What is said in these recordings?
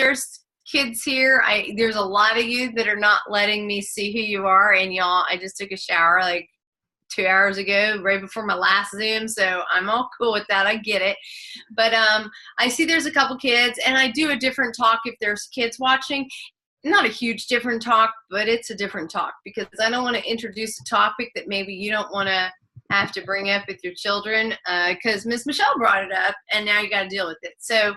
there's kids here, there's a lot of you that are not letting me see who you are. And y'all, I just took a shower like 2 hours ago, right before my last Zoom, so I'm all cool with that. I get it. But I see there's a couple kids, and I do a different talk if there's kids watching. Not a huge different talk, but it's a different talk because I don't want to introduce a topic that maybe you don't want to have to bring up with your children because Miss Michelle brought it up, and now you got to deal with it. So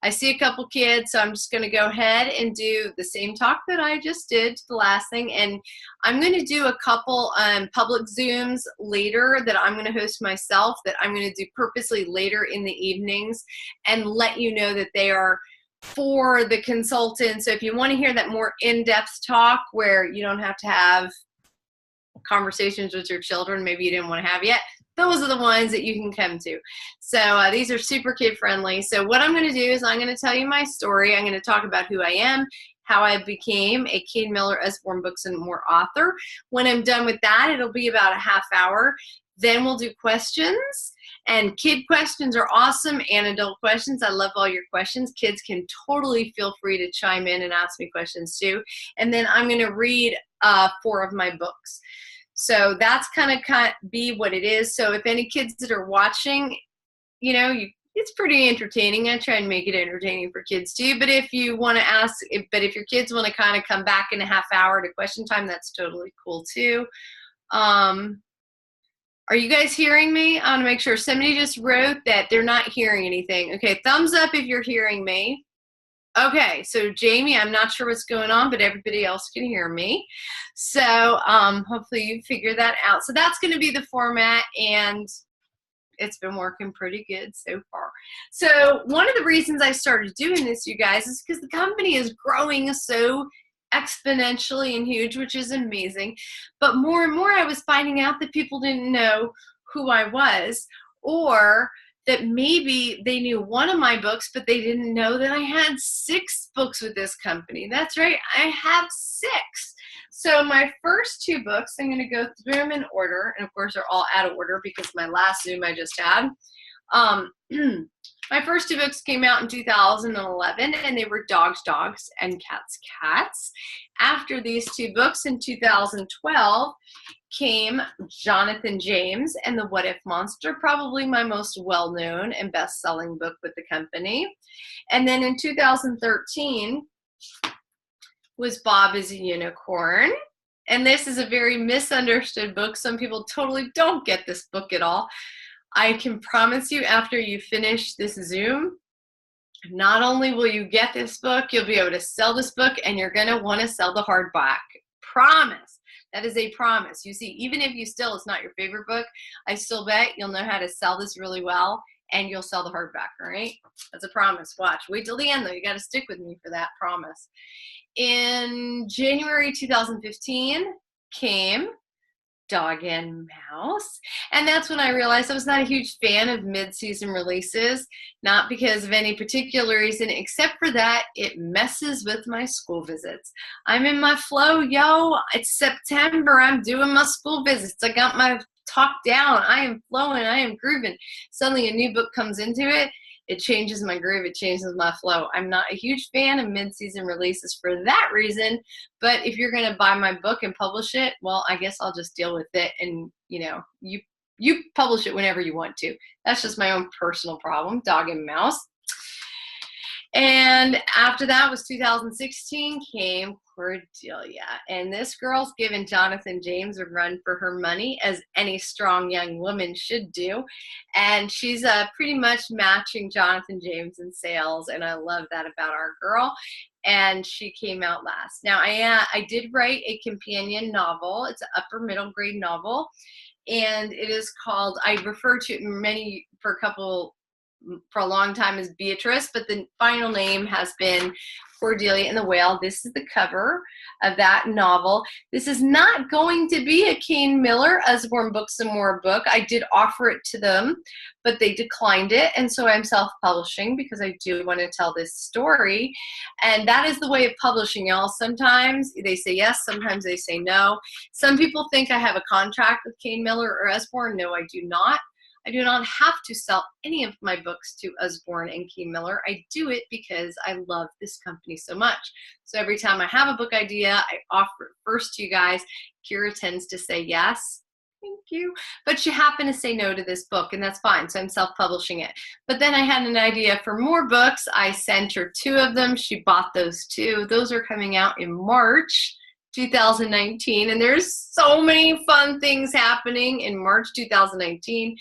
I see a couple kids, so I'm just going to go ahead and do the same talk that I just did, the last thing. And I'm going to do a couple public Zooms later that I'm going to host myself, that I'm going to do purposely later in the evenings and let you know that they are for the consultant. So if you want to hear that more in-depth talk where you don't have to have conversations with your children maybe you didn't want to have yet, those are the ones that you can come to. So these are super kid friendly. So what I'm going to do is I'm going to tell you my story. I'm going to talk about who I am, how I became a Kane Miller Usborne Books and More author. When I'm done with that, it'll be about a half hour. Then we'll do questions. And kid questions are awesome, and adult questions. I love all your questions. Kids can totally feel free to chime in and ask me questions too. And then I'm going to read 4 of my books. So that's kind of be what it is. So if any kids that are watching, you know, it's pretty entertaining. I try and make it entertaining for kids too. But if you want to ask, if your kids want to kind of come back in a half hour to question time, that's totally cool too. Are you guys hearing me? I want to make sure. Somebody just wrote that they're not hearing anything. Okay, thumbs up if you're hearing me. Okay, so Jamie, I'm not sure what's going on, but everybody else can hear me. So hopefully you figure that out. So that's going to be the format, and it's been working pretty good so far. So one of the reasons I started doing this, you guys, is because the company is growing so exponentially and huge, which is amazing. But more and more I was finding out that people didn't know who I was, or that maybe they knew one of my books, but they didn't know that I had 6 books with this company. That's right, I have 6. So my first 2 books, I'm going to go through them in order, and of course they're all out of order because my last Zoom I just had. My first 2 books came out in 2011, and they were Dogs, Dogs, and Cats, Cats. After these 2 books in 2012 came Jonathan James and the What If Monster, probably my most well-known and best-selling book with the company. And then in 2013 was Bob is a Unicorn. And this is a very misunderstood book. Some people totally don't get this book at all. I can promise you after you finish this Zoom, not only will you get this book, you'll be able to sell this book, and you're going to want to sell the hardback. Promise. That is a promise. You see, even if it's not your favorite book, I still bet you'll know how to sell this really well, and you'll sell the hardback, all right? That's a promise. Watch. Wait till the end, though. You got to stick with me for that promise. In January 2015 came Dog and Mouse, and that's when I realized I was not a huge fan of mid-season releases, not because of any particular reason, except for that it messes with my school visits. I'm in my flow, yo. It's September. I'm doing my school visits. I got my talk down. I am flowing. I am grooving. Suddenly a new book comes into it. It changes my groove. It changes my flow. I'm not a huge fan of mid-season releases for that reason, but if you're going to buy my book and publish it, well, I guess I'll just deal with it, and, you know, you publish it whenever you want to. That's just my own personal problem, Dog and Mouse. And after that was 2016 came Cordelia. And this girl's given Jonathan James a run for her money, as any strong young woman should do. And she's pretty much matching Jonathan James in sales. And I love that about our girl. And she came out last. Now, I did write a companion novel. It's an upper middle grade novel. And it is called, I refer to it for a long time as Beatrice, but the final name has been Cordelia and the Whale. This is the cover of that novel. This is not going to be a Kane Miller Usborne Books and More book. I did offer it to them, but they declined it, and so I'm self-publishing because I do want to tell this story. And that is the way of publishing, y'all. Sometimes they say yes, sometimes they say no. Some people think I have a contract with Kane Miller or Usborne. No, I do not. I do not have to sell any of my books to Usborne and Key Miller. I do it because I love this company so much. So every time I have a book idea, I offer it first to you guys. Kira tends to say yes. Thank you. But she happened to say no to this book, and that's fine. So I'm self-publishing it. But then I had an idea for more books. I sent her 2 of them. She bought those 2. Those are coming out in March 2019. And there's so many fun things happening in March 2019.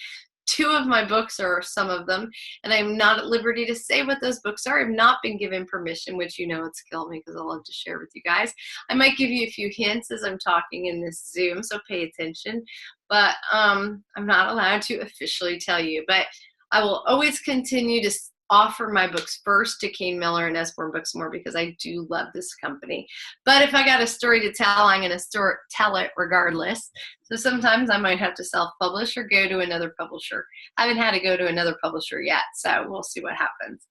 2 of my books are some of them, and I'm not at liberty to say what those books are. I've not been given permission, which it's killed me because I love to share with you guys. I might give you a few hints as I'm talking in this Zoom, so pay attention. But I'm not allowed to officially tell you. But I will always continue to offer my books first to Kane Miller and Usborne Books more because I do love this company. But if I got a story to tell, I'm going to tell it regardless. So sometimes I might have to self-publish or go to another publisher. I haven't had to go to another publisher yet, so we'll see what happens.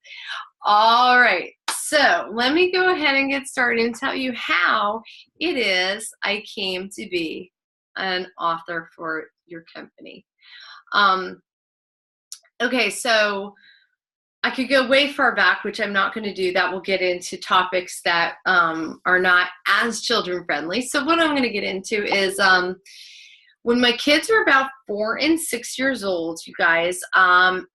All right, so let me go ahead and get started and tell you how it is I came to be an author for your company. Okay, so I could go way far back, which I'm not going to do. That will get into topics that are not as children friendly. So what I'm going to get into is when my kids were about 4 and 6 years old, you guys,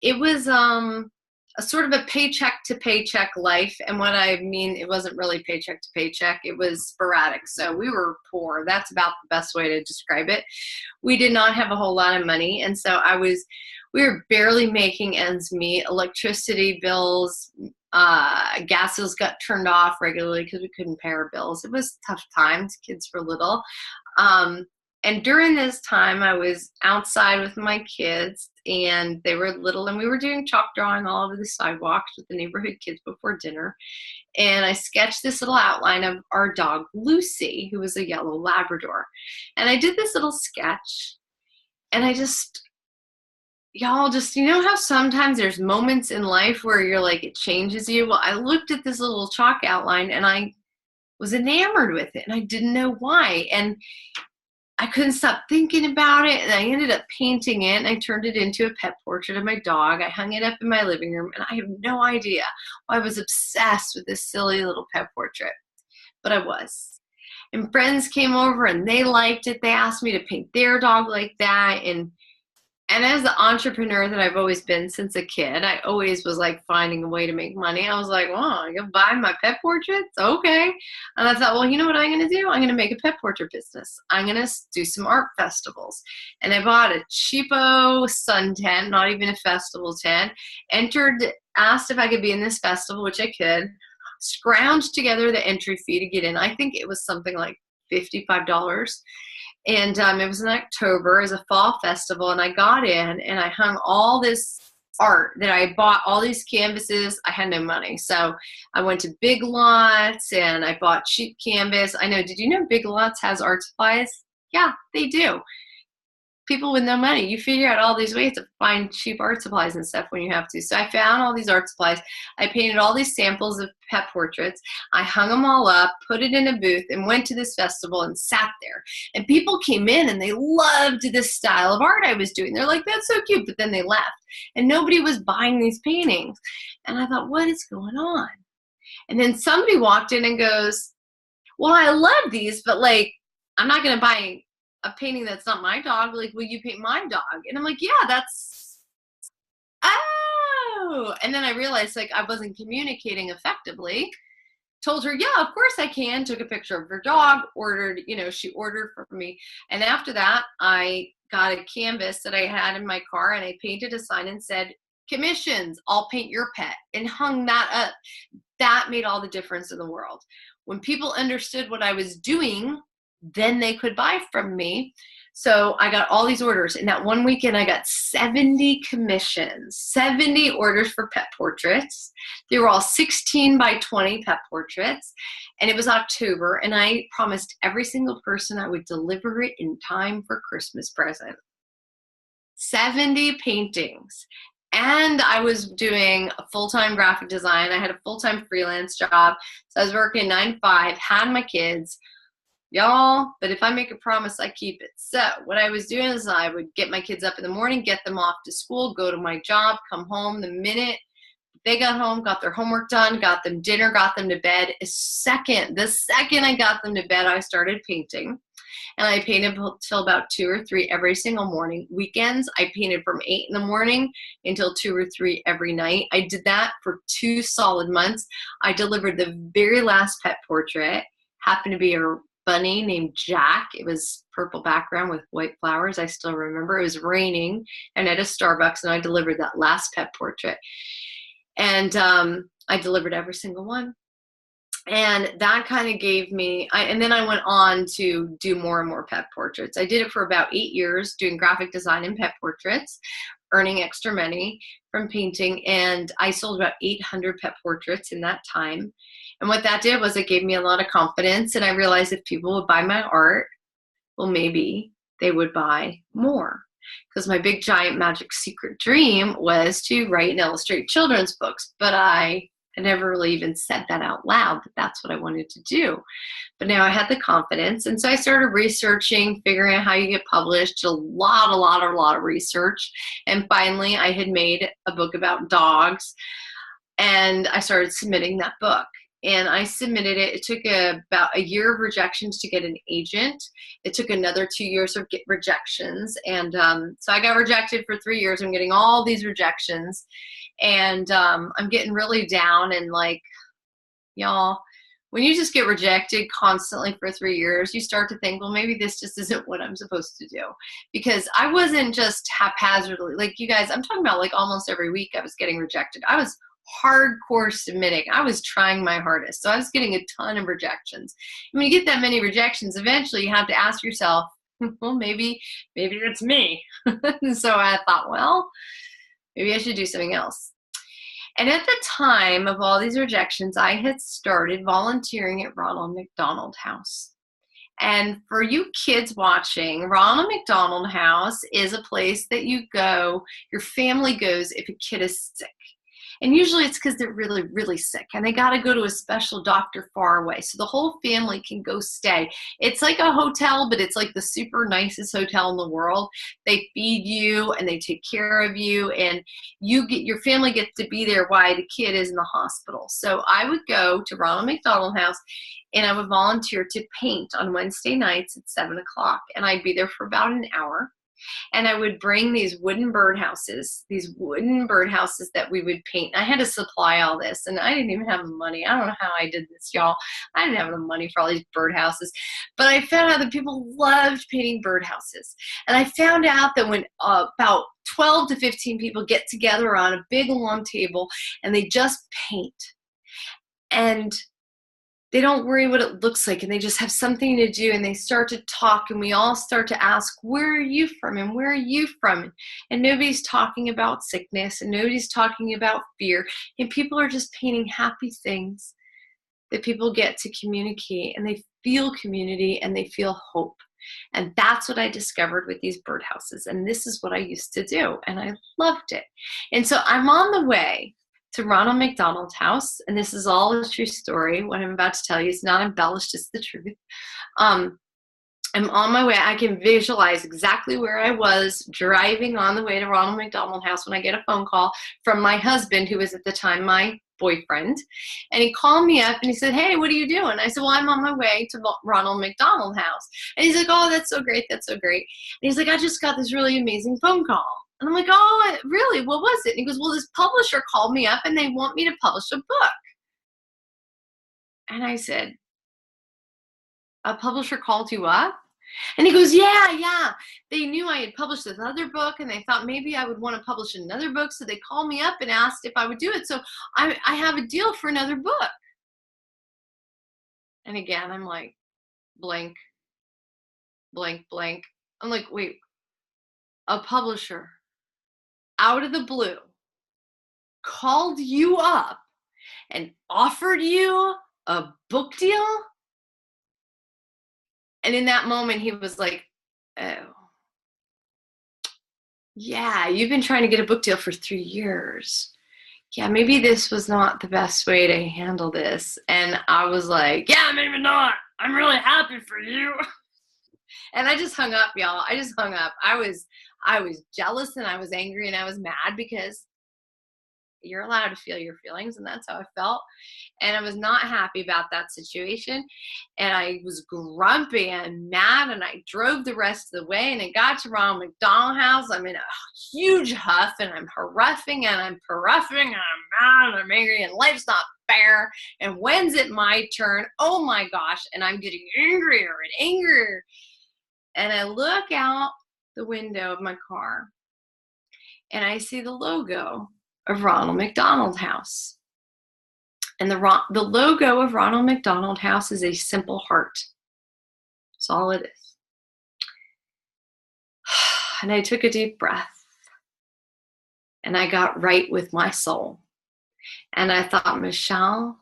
it was a sort of a paycheck to paycheck life. And what I mean, it wasn't really paycheck to paycheck. It was sporadic. So we were poor. That's about the best way to describe it. We did not have a whole lot of money. And so we were barely making ends meet. Electricity bills, gas bills got turned off regularly because we couldn't pay our bills. It was tough times. Kids were little. And during this time, I was outside with my kids, and they were little, and we were doing chalk drawing all over the sidewalks with the neighborhood kids before dinner. And I sketched this little outline of our dog, Lucy, who was a yellow Labrador. And I did this little sketch, and y'all just, how sometimes there's moments in life where you're like, it changes you? Well, I looked at this little chalk outline, and I was enamored with it, and I didn't know why. And I couldn't stop thinking about it, and I ended up painting it, and I turned it into a pet portrait of my dog. I hung it up in my living room, and I have no idea why I was obsessed with this silly little pet portrait, but I was. And friends came over, and they liked it. They asked me to paint their dog like that, and as the entrepreneur that I've always been since a kid, I always was like finding a way to make money. I was like, well, I'm going to buy my pet portraits? Okay. And I thought, well, you know what I'm going to do? I'm going to make a pet portrait business. I'm going to do some art festivals. And I bought a cheapo sun tent, not even a festival tent, asked if I could be in this festival, which I could, scrounged together the entry fee to get in. I think it was something like $55. And it was in October as a fall festival, and I got in, and I hung all this art that I bought, all these canvases. I had no money, so I went to Big Lots, and I bought cheap canvas. I know, did you know Big Lots has art supplies? Yeah, they do. People with no money, you figure out all these ways to find cheap art supplies and stuff when you have to. So I found all these art supplies. I painted all these samples of pet portraits. I hung them all up, put it in a booth, and went to this festival and sat there. And people came in, and they loved this style of art I was doing. They're like, that's so cute, but then they left. And nobody was buying these paintings. And I thought, what is going on? And then somebody walked in and goes, well, I love these, but I'm not going to buy a painting that's not my dog. Like, will you paint my dog? And I'm like, yeah, that's, oh. And then I realized I wasn't communicating effectively. Told her, yeah, of course I can. Took a picture of her dog, ordered, she ordered for me. And after that, I got a canvas that I had in my car, and I painted a sign and said, commissions, I'll paint your pet, and hung that up. That made all the difference in the world. When people understood what I was doing, then they could buy from me. So I got all these orders. In that one weekend, I got 70 commissions, 70 orders for pet portraits. They were all 16 by 20 pet portraits. And it was October, and I promised every single person I would deliver it in time for Christmas present. 70 paintings. And I was doing a full-time graphic design. I had a full-time freelance job. So I was working 9 to 5, had my kids. y'all, but if I make a promise, I keep it. So what I was doing is I would get my kids up in the morning, get them off to school, go to my job, come home. The minute they got home, got their homework done, got them dinner, got them to bed. The second I got them to bed, I started painting. And I painted till about 2 or 3 every single morning. Weekends, I painted from 8 in the morning until 2 or 3 every night. I did that for 2 solid months. I delivered the very last pet portrait. Happened to be a bunny named Jack. It was purple background with white flowers. I still remember. It was raining and at a Starbucks, and I delivered that last pet portrait. And I delivered every single one. And that kind of gave me, and then I went on to do more and more pet portraits. I did it for about 8 years, doing graphic design and pet portraits, earning extra money from painting. And I sold about 800 pet portraits in that time. And what that did was it gave me a lot of confidence. And I realized if people would buy my art, well, maybe they would buy more. Because my big, giant, magic secret dream was to write and illustrate children's books. But I never really even said that out loud, that that's what I wanted to do. But now I had the confidence. And so I started researching, figuring out how you get published, a lot of research. And finally, I had made a book about dogs. And I started submitting that book. And I submitted it. It took about a year of rejections to get an agent. It took another 2 years of rejections. And so I got rejected for 3 years. I'm getting all these rejections. And I'm getting really down. And like, y'all, when you just get rejected constantly for 3 years, you start to think, well, maybe this just isn't what I'm supposed to do. Because I wasn't just haphazardly, like you guys, I'm talking about like almost every week I was getting rejected. I was hardcore submitting. I was trying my hardest. So I was getting a ton of rejections. And when you get that many rejections, eventually you have to ask yourself, well, maybe it's me. So I thought, well, maybe I should do something else. And at the time of all these rejections, I had started volunteering at Ronald McDonald House. And for you kids watching, Ronald McDonald House is a place that you go, your family goes if a kid is sick. And usually it's because they're really, really sick and they got to go to a special doctor far away. So the whole family can go stay. It's like a hotel, but it's like the super nicest hotel in the world. They feed you and they take care of you, and your family gets to be there while the kid is in the hospital. So I would go to Ronald McDonald House and I would volunteer to paint on Wednesday nights at 7 o'clock. And I'd be there for about an hour. And I would bring these wooden birdhouses that we would paint. I had to supply all this, and I didn't even have the money. I don't know how I did this, y'all. I didn't have the money for all these birdhouses. But I found out that people loved painting birdhouses. And I found out that when about 12 to 15 people get together on a big long table and they just paint, and they don't worry what it looks like, and they just have something to do, and they start to talk, and we all start to ask, where are you from, and where are you from? And nobody's talking about sickness, and nobody's talking about fear, and people are just painting happy things that people get to communicate, and they feel community, and they feel hope. And that's what I discovered with these birdhouses, and this is what I used to do, and I loved it. And so I'm on the way to Ronald McDonald House, and this is all a true story. What I'm about to tell you is not embellished, it's the truth. I'm on my way. I can visualize exactly where I was driving on the way to Ronald McDonald House when I get a phone call from my husband, who was at the time my boyfriend. And he called me up and he said, hey, what are you doing? I said, well, I'm on my way to Ronald McDonald House. And he's like, oh, that's so great. That's so great. And he's like, I just got this really amazing phone call. And I'm like, oh, really? What was it? And he goes, well, this publisher called me up and they want me to publish a book. And I said, a publisher called you up? And he goes, yeah. They knew I had published this other book, and they thought maybe I would want to publish another book. So they called me up and asked if I would do it. So I have a deal for another book. And again, I'm like, blank. I'm like, wait, a publisher out of the blue called you up and offered you a book deal? And in that moment, he was like, oh, yeah, you've been trying to get a book deal for 3 years. yeah, maybe this was not the best way to handle this. And I was like, yeah, maybe not. I'm really happy for you. And I just hung up, y'all. I just hung up. I was jealous and I was angry and I was mad because you're allowed to feel your feelings, and that's how I felt. And I was not happy about that situation. And I was grumpy and mad, and I drove the rest of the way, and it got to Ronald McDonald House. I'm in a huge huff, and I'm huffing and I'm puffing and I'm mad and I'm angry, and life's not fair. And when's it my turn? Oh my gosh. And I'm getting angrier and angrier. And I look out the window of my car and I see the logo of Ronald McDonald House. And the logo of Ronald McDonald House is a simple heart. That's all it is. And I took a deep breath and I got right with my soul. And I thought, Michelle,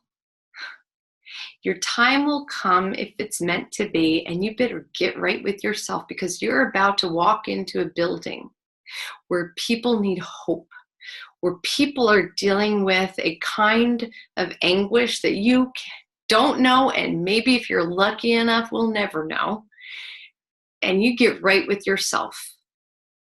your time will come if it's meant to be, and you better get right with yourself, because you're about to walk into a building where people need hope, where people are dealing with a kind of anguish that you don't know, and maybe if you're lucky enough, will never know. And you get right with yourself.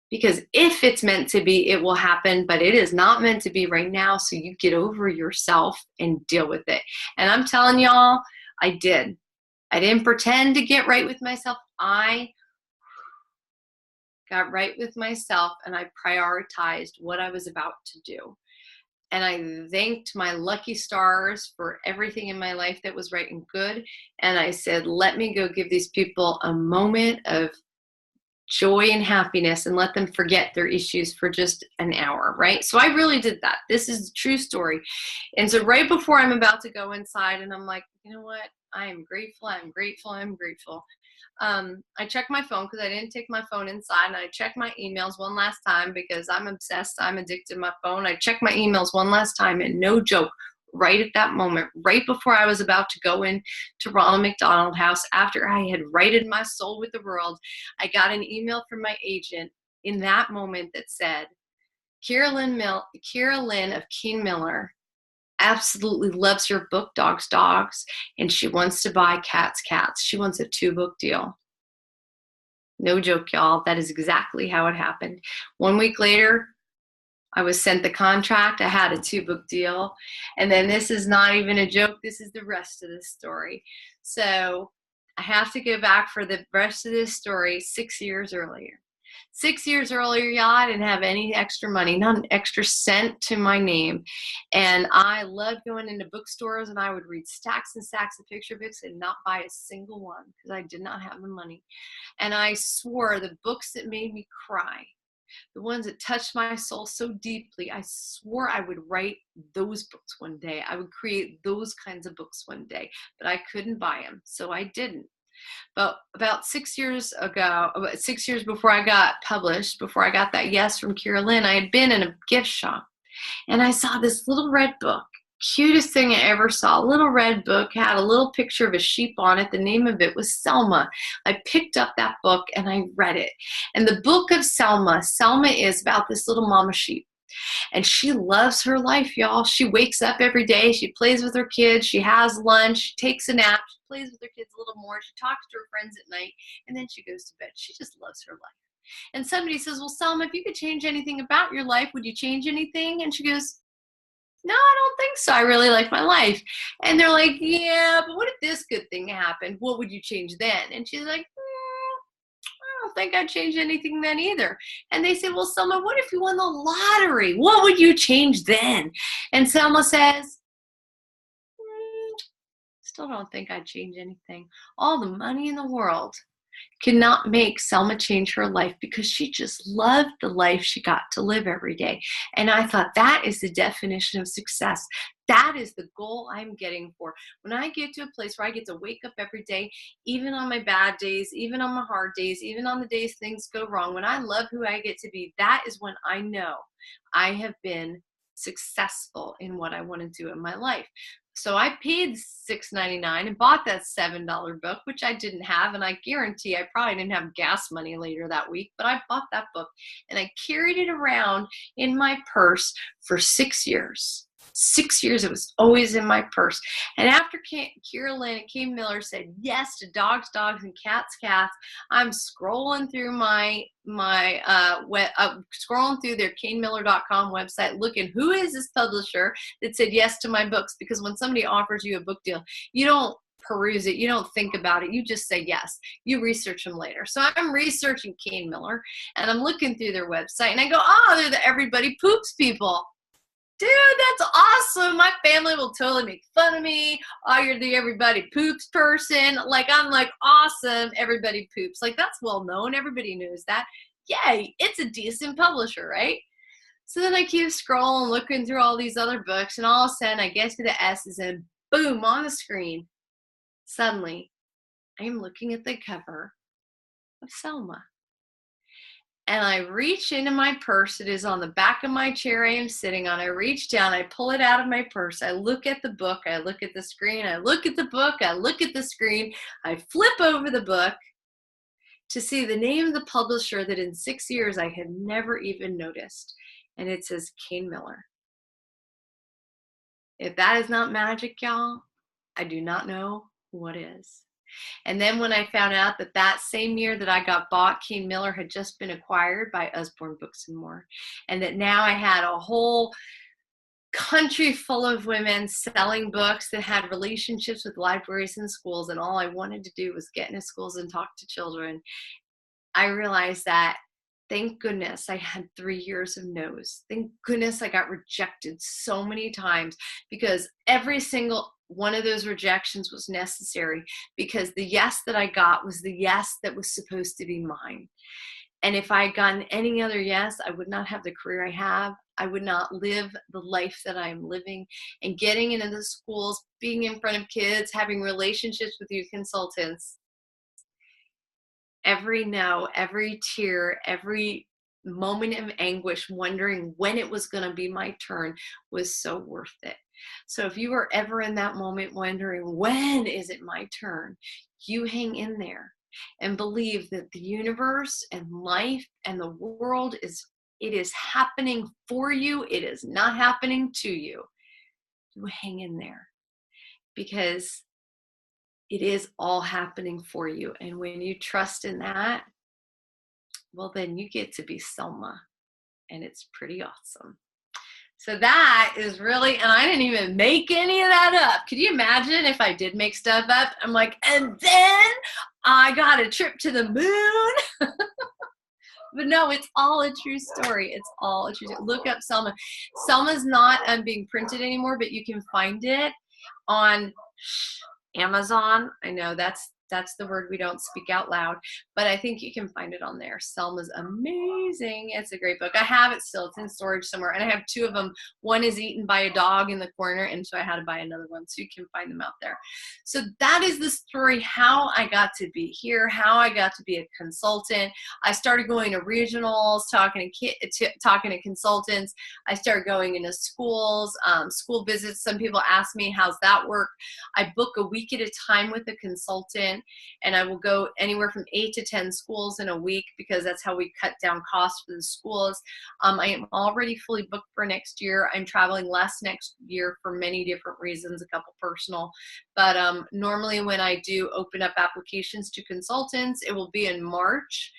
Because if it's meant to be, it will happen, but it is not meant to be right now. So you get over yourself and deal with it. And I'm telling y'all, I did. I didn't pretend to get right with myself. I got right with myself and I prioritized what I was about to do. And I thanked my lucky stars for everything in my life that was right and good. And I said, let me go give these people a moment of joy and happiness and let them forget their issues for just an hour, right? So I really did that. This is a true story. And so right before I'm about to go inside, and I'm like, you know what? I am grateful. I'm grateful. I'm grateful. I checked my phone because I didn't take my phone inside, and I checked my emails one last time because I'm obsessed. I'm addicted to my phone. I checked my emails one last time, and no joke, right at that moment, right before I was about to go in to Ronald McDonald House, after I had righted my soul with the world, I got an email from my agent in that moment that said, Kira Lynn of Keen Miller absolutely loves your book, Dogs, Dogs, and she wants to buy Cats, Cats. She wants a 2-book deal. No joke, y'all. That is exactly how it happened. 1 week later, I was sent the contract. I had a 2-book deal. And then this is not even a joke. This is the rest of the story. So I have to go back for the rest of this story 6 years earlier. 6 years earlier, y'all, I didn't have any extra money, not an extra cent to my name. And I loved going into bookstores, and I would read stacks and stacks of picture books and not buy a single one because I did not have the money. And I swore the books that made me cry, the ones that touched my soul so deeply, I swore I would write those books one day. I would create those kinds of books one day, but I couldn't buy them, so I didn't. But about 6 years ago, 6 years before I got published, before I got that yes from Kira Lynn, I had been in a gift shop, and I saw this little red book. Cutest thing I ever saw. A little red book, had a little picture of a sheep on it. The name of it was Selma. I picked up that book and I read it. And the book of Selma is about this little mama sheep. And she loves her life, y'all. She wakes up every day. She plays with her kids. She has lunch. She takes a nap. She plays with her kids a little more. She talks to her friends at night. And then she goes to bed. She just loves her life. And somebody says, well, Selma, if you could change anything about your life, would you change anything? And she goes, no, I don't think so. I really like my life. And they're like, yeah, but what if this good thing happened? What would you change then? And she's like, I don't think I'd change anything then either. And they say, well, Selma, what if you won the lottery? What would you change then? And Selma says, still don't think I'd change anything. All the money in the world could not make Selma change her life because she just loved the life she got to live every day. And I thought that is the definition of success. That is the goal I'm getting for. When I get to a place where I get to wake up every day, even on my bad days, even on my hard days, even on the days things go wrong, when I love who I get to be, that is when I know I have been successful in what I want to do in my life. So I paid $6.99 and bought that $7 book, which I didn't have. And I guarantee I probably didn't have gas money later that week, but I bought that book and I carried it around in my purse for 6 years. 6 years, it was always in my purse. And after Carolyn and Kane Miller said yes to dogs, dogs, and cats, cats, I'm scrolling through scrolling through their kanemiller.com website, looking who is this publisher that said yes to my books. Because when somebody offers you a book deal, you don't peruse it, you don't think about it, you just say yes. You research them later. So I'm researching Kane Miller, and I'm looking through their website, and I go, oh, they're the Everybody Poops people. Dude, that's awesome. My family will totally make fun of me. Oh, you're the Everybody Poops person. Like, I'm like, awesome, Everybody Poops. Like, that's well known. Everybody knows that. Yay, it's a decent publisher, right? So then I keep scrolling, looking through all these other books, and all of a sudden I get to the S's, and boom, on the screen, suddenly I'm looking at the cover of Selma. And I reach into my purse. It is on the back of my chair I am sitting on. I reach down, I pull it out of my purse. I look at the book, I look at the screen, I look at the book, I look at the screen. I flip over the book to see the name of the publisher that in 6 years I had never even noticed. And it says Kane Miller. If that is not magic, y'all, I do not know what is. And then when I found out that that same year that I got bought, Kane Miller had just been acquired by Usborne Books and More, and that now I had a whole country full of women selling books that had relationships with libraries and schools, and all I wanted to do was get into schools and talk to children, I realized that thank goodness I had 3 years of no's. Thank goodness I got rejected so many times, because every single one of those rejections was necessary, because the yes that I got was the yes that was supposed to be mine. And if I had gotten any other yes, I would not have the career I have. I would not live the life that I'm living, and getting into the schools, being in front of kids, having relationships with youth consultants. Every no, every tear, every moment of anguish, wondering when it was going to be my turn, was so worth it. So if you are ever in that moment wondering, when is it my turn? You hang in there and believe that the universe and life and the world it is happening for you. It is not happening to you. You hang in there, because it is all happening for you. And when you trust in that, well, then you get to be Selma, and it's pretty awesome. So that is really, and I didn't even make any of that up. Could you imagine if I did make stuff up? I'm like, and then I got a trip to the moon. But no, it's all a true story. It's all a true story. Look up Selma. Selma's not being printed anymore, but you can find it on Amazon. I know that's the word we don't speak out loud, but I think you can find it on there. Selma's amazing. It's a great book. I have it still. It's in storage somewhere, and I have 2 of them. One is eaten by a dog in the corner, and so I had to buy another one, so you can find them out there. So that is the story, how I got to be here, how I got to be a consultant. I started going to regionals, talking to consultants. I started going into schools, school visits. Some people ask me, how's that work? I book a week at a time with a consultant, and I will go anywhere from 8 to 10 schools in a week, because that's how we cut down costs for the schools. I am already fully booked for next year. I'm traveling less next year for many different reasons, a couple personal. But normally when I do open up applications to consultants, it will be in March.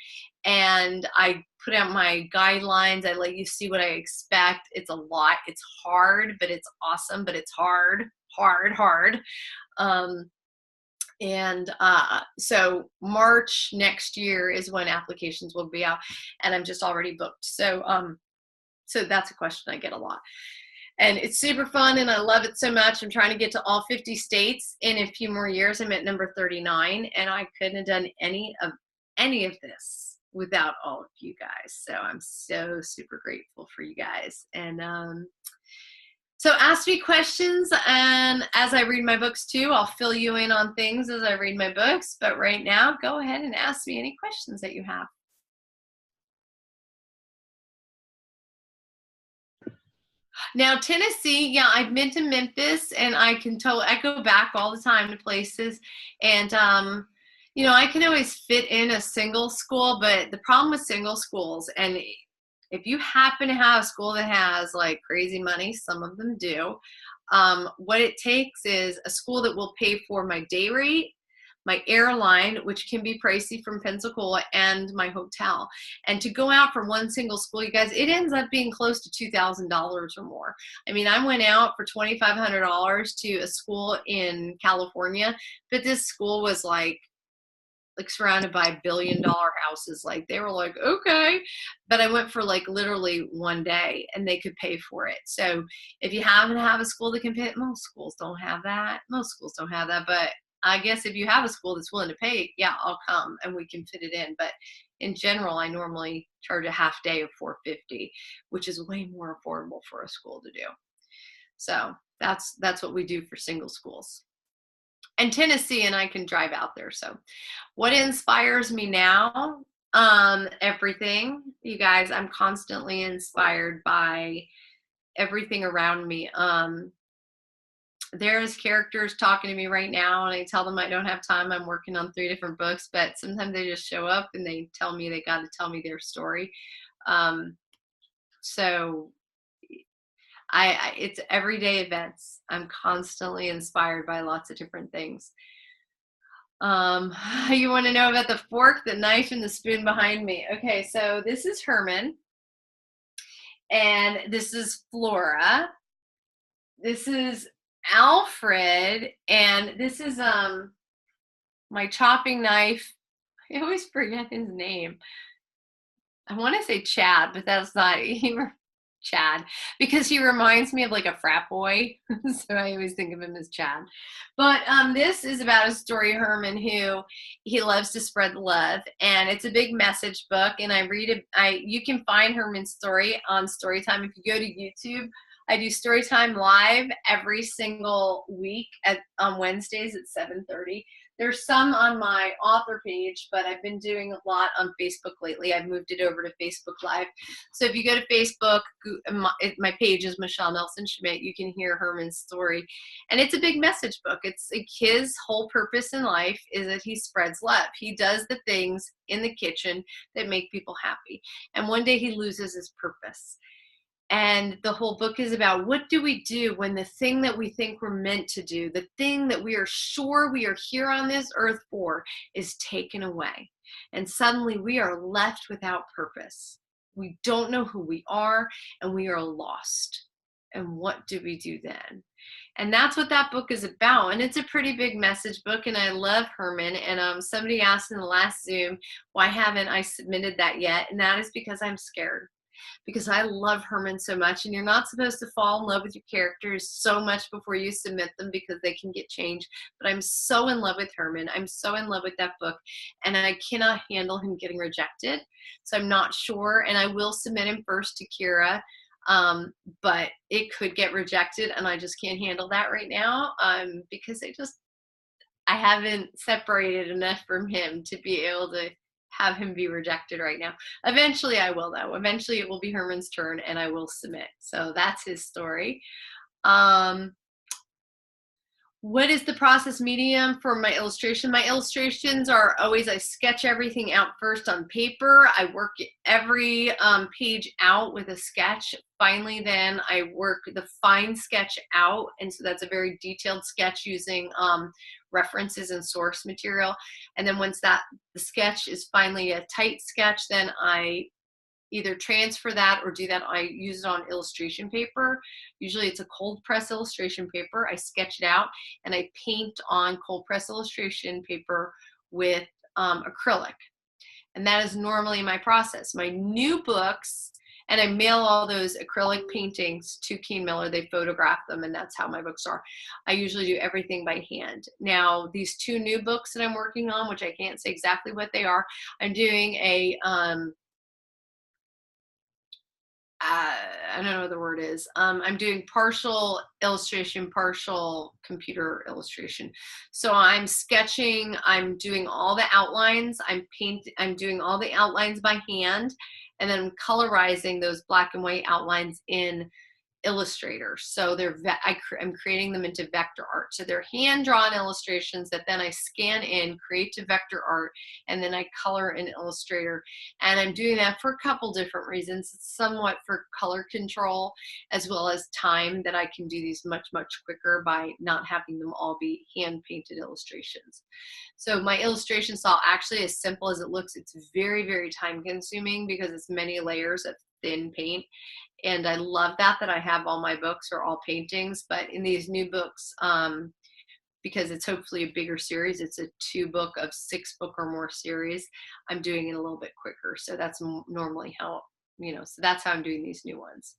And I put out my guidelines. I let you see what I expect. It's a lot. It's hard, but it's awesome. But it's hard. So March next year is when applications will be out, and I'm just already booked. So that's a question I get a lot, and it's super fun, and I love it so much. I'm trying to get to all 50 states in a few more years. I'm at number 39, and I couldn't have done any of this without all of you guys. So I'm so super grateful for you guys. And so ask me questions, and as I read my books too, I'll fill you in on things as I read my books. But right now, go ahead and ask me any questions that you have. Now, Tennessee, yeah, I've been to Memphis, and I go back all the time to places, and I can always fit in a single school, but the problem with single schools, and If you happen to have a school that has like crazy money, some of them do, what it takes is a school that will pay for my day rate, my airline, which can be pricey from Pensacola, and my hotel. And to go out for one single school, you guys, it ends up being close to $2,000 or more. I mean, I went out for $2,500 to a school in California, but this school was like surrounded by billion-dollar houses. Like, they were like, okay. But I went for like literally one day and they could pay for it. So if you happen to have a school that can pay, most schools don't have that. Most schools don't have that. But I guess if you have a school that's willing to pay, yeah, I'll come and we can fit it in. But in general, I normally charge a half day of $450, which is way more affordable for a school to do. So that's what we do for single schools. And Tennessee, and I can drive out there. So what inspires me now? Everything. You guys, I'm constantly inspired by everything around me. There's characters talking to me right now, and I tell them I don't have time. I'm working on 3 different books, but sometimes they just show up and they tell me they got to tell me their story. So it's everyday events. I'm constantly inspired by lots of different things. You want to know about the fork, the knife, and the spoon behind me? Okay, so this is Herman, and this is Flora. This is Alfred, and this is my chopping knife. I always forget his name. I want to say Chad, but that's not Chad, because he reminds me of like a frat boy. So I always think of him as Chad. But this is about a story, Herman, who he loves to spread love, and it's a big message book. And I read it. You can find Herman's story on Storytime if you go to YouTube. I do Storytime live every single week on Wednesdays at 7:30. There's some on my author page, but I've been doing a lot on Facebook lately. I've moved it over to Facebook Live. So if you go to Facebook, my page is Michelle Nelson-Schmidt. You can hear Herman's story. And it's a big message book. It's like his whole purpose in life is that he spreads love. He does the things in the kitchen that make people happy. And one day he loses his purpose. And the whole book is about what do we do when the thing that we think we're meant to do, the thing that we are sure we are here on this earth for, is taken away. And suddenly we are left without purpose. We don't know who we are, and we are lost. And what do we do then? And that's what that book is about. And it's a pretty big message book, and I love Herman. And somebody asked in the last Zoom, why haven't I submitted that yet? And that is because I'm scared. Because I love Herman so much, and you're not supposed to fall in love with your characters so much before you submit them because they can get changed. But I'm so in love with Herman. I'm so in love with that book, and I cannot handle him getting rejected. So I'm not sure, and I will submit him first to Kira, but it could get rejected, and I just can't handle that right now because I haven't separated enough from him to be able to have him be rejected right now. Eventually I will, though. Eventually it will be Herman's turn and I will submit. So that's his story. What is the process medium for my illustration? My illustrations are always, I sketch everything out first on paper. I work every page out with a sketch. Finally, then I work the fine sketch out. And so that's a very detailed sketch using references and source material. And then once the sketch is finally a tight sketch, then I either transfer that or do that. I use it on illustration paper. Usually it's a cold press illustration paper. I sketch it out and I paint on cold press illustration paper with acrylic. And that is normally my process. My new books, and I mail all those acrylic paintings to Keen Miller. They photograph them, and that's how my books are. I usually do everything by hand. Now, these 2 new books that I'm working on, which I can't say exactly what they are, I'm doing a I don't know what the word is. I'm doing partial illustration, partial computer illustration. So I'm sketching, I'm doing all the outlines, I'm doing all the outlines by hand, and then I'm colorizing those black and white outlines in illustrators. So I'm creating them into vector art. So they're hand-drawn illustrations that then I scan in, create to vector art, and then I color in Illustrator. And I'm doing that for a couple different reasons. It's somewhat for color control, as well as time, that I can do these much, much quicker by not having them all be hand-painted illustrations. So my illustration style, actually, as simple as it looks, it's very, very time consuming because it's many layers of thin paint. And I love that I have all my books are all paintings. But in these new books, because it's hopefully a bigger series, it's a 2-book of 6-book or more series, I'm doing it a little bit quicker. So that's normally how, so that's how I'm doing these new ones.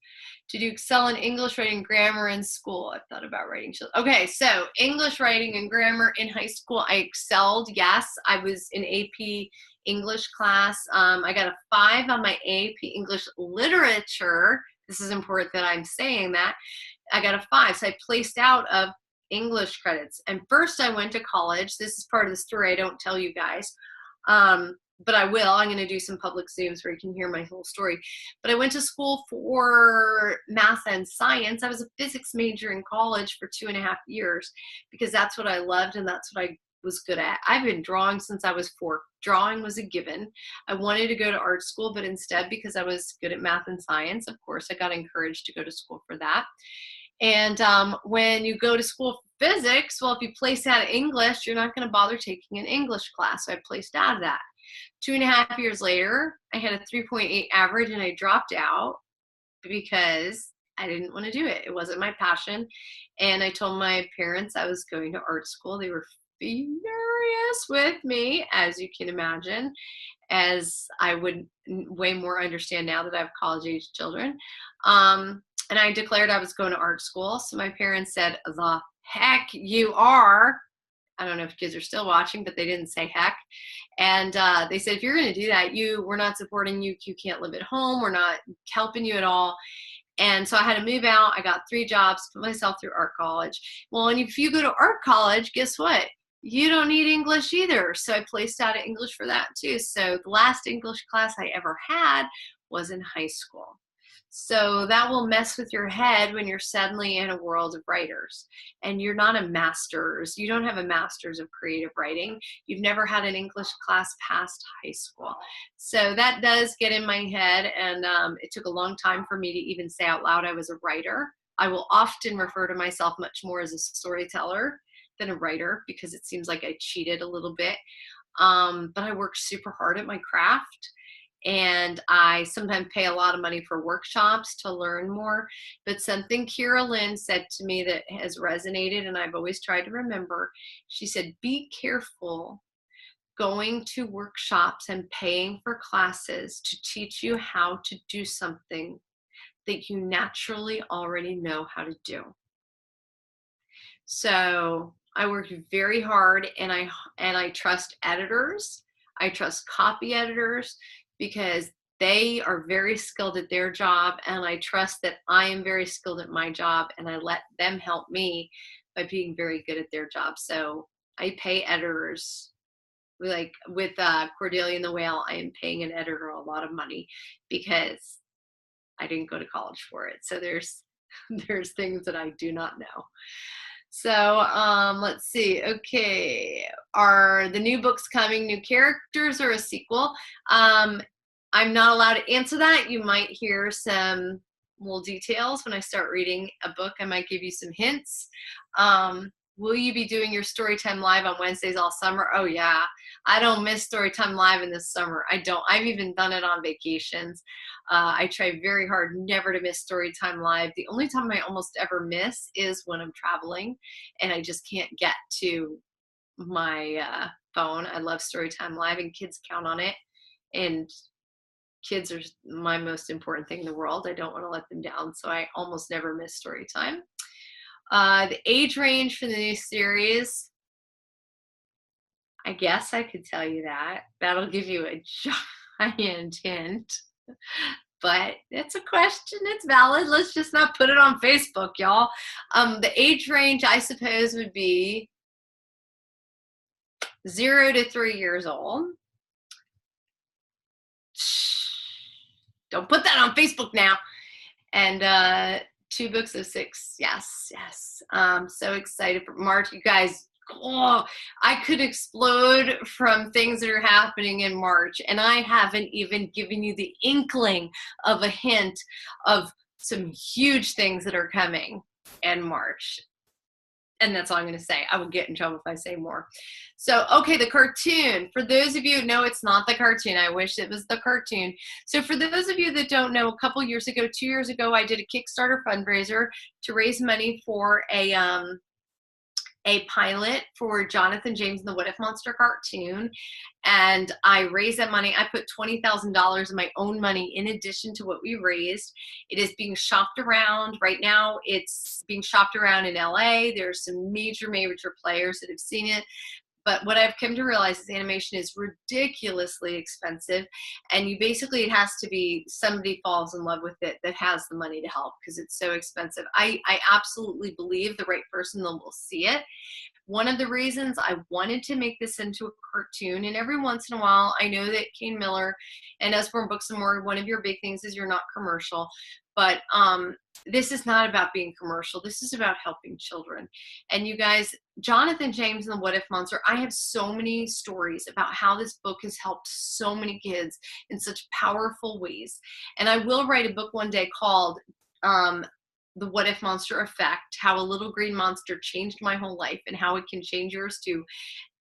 Did you excel in English, writing, grammar in school? I've thought about writing. Okay, so English, writing, and grammar in high school, I excelled. Yes, I was in AP English class. I got a 5 on my AP English literature. This is important that I'm saying that. I got a 5, so I placed out of English credits. And first I went to college. This is part of the story I don't tell you guys. But I will. I'm going to do some public Zooms where you can hear my whole story. But I went to school for math and science. I was a physics major in college for 2.5 years because that's what I loved and that's what I was good at. I've been drawing since I was 4. Drawing was a given. I wanted to go to art school, but instead, because I was good at math and science, of course, I got encouraged to go to school for that. And when you go to school for physics, well, if you place out of English, you're not going to bother taking an English class. So I placed out of that. 2.5 years later, I had a 3.8 average and I dropped out because I didn't want to do it. It wasn't my passion. And I told my parents I was going to art school. They were furious with me, as you can imagine, as I would way more understand now that I have college-age children. And I declared I was going to art school. So my parents said, the heck you are. I don't know if kids are still watching, but they didn't say heck. And they said, if you're going to do that, we're not supporting you. You can't live at home. We're not helping you at all. And so I had to move out. I got 3 jobs, put myself through art college. Well, and if you go to art college, guess what? You don't need English either. So I placed out of English for that too. So the last English class I ever had was in high school. So that will mess with your head when you're suddenly in a world of writers and you're not a master's. You don't have a master's of creative writing. You've never had an English class past high school. So that does get in my head. And it took a long time for me to even say out loud I was a writer. I will often refer to myself much more as a storyteller than a writer because it seems like I cheated a little bit. But I work super hard at my craft. And I sometimes pay a lot of money for workshops to learn more. But something Kira Lynn said to me that has resonated, and I've always tried to remember, she said, be careful going to workshops and paying for classes to teach you how to do something that you naturally already know how to do. So I worked very hard, and I trust editors. I trust copy editors, because they are very skilled at their job, and I trust that I am very skilled at my job, and I let them help me by being very good at their job. So I pay editors. Like with Cordelia and the Whale, I am paying an editor a lot of money because I didn't go to college for it. So there's things that I do not know. So let's see. Okay, are the new books coming, new characters, or a sequel? I'm not allowed to answer that. You might hear some little details when I start reading a book. I might give you some hints. Will you be doing your Storytime Live on Wednesdays all summer? Oh yeah, I don't miss Storytime Live in the summer. I don't. I've even done it on vacations. I try very hard never to miss Storytime Live. The only time I almost ever miss is when I'm traveling and I just can't get to my phone. I love Storytime Live, and kids count on it. And kids are my most important thing in the world. I don't want to let them down, so I almost never miss story time. The age range for the new series, I guess I could tell you that. That'll give you a giant hint. But it's a question. It's valid. Let's just not put it on Facebook, y'all. The age range, I suppose, would be 0 to 3 years old. Don't put that on Facebook now. And 2 books of 6. Yes, yes. So excited for March. You guys, oh, I could explode from things that are happening in March, and I haven't even given you the inkling of a hint of some huge things that are coming in March. And that's all I'm going to say. I will get in trouble if I say more. So, okay, the cartoon. For those of you, no, it's not the cartoon. I wish it was the cartoon. So for those of you that don't know, a couple years ago, 2 years ago, I did a Kickstarter fundraiser to raise money for a pilot for Jonathan James and the What If Monster cartoon. And I raised that money. I put $20,000 of my own money in addition to what we raised. It is being shopped around. Right now, it's being shopped around in LA. There's some major players that have seen it. But what I've come to realize is animation is ridiculously expensive. And you basically, it has to be somebody falls in love with it that has the money to help, because it's so expensive. I absolutely believe the right person will see it. One of the reasons I wanted to make this into a cartoon, and every once in a while, I know that Kane Miller and Usborne Books and More, one of your big things is you're not commercial, but this is not about being commercial. This is about helping children. And you guys, Jonathan James and the What If Monster, I have so many stories about how this book has helped so many kids in such powerful ways. And I will write a book one day called The What If Monster Effect, how a little green monster changed my whole life and how it can change yours too,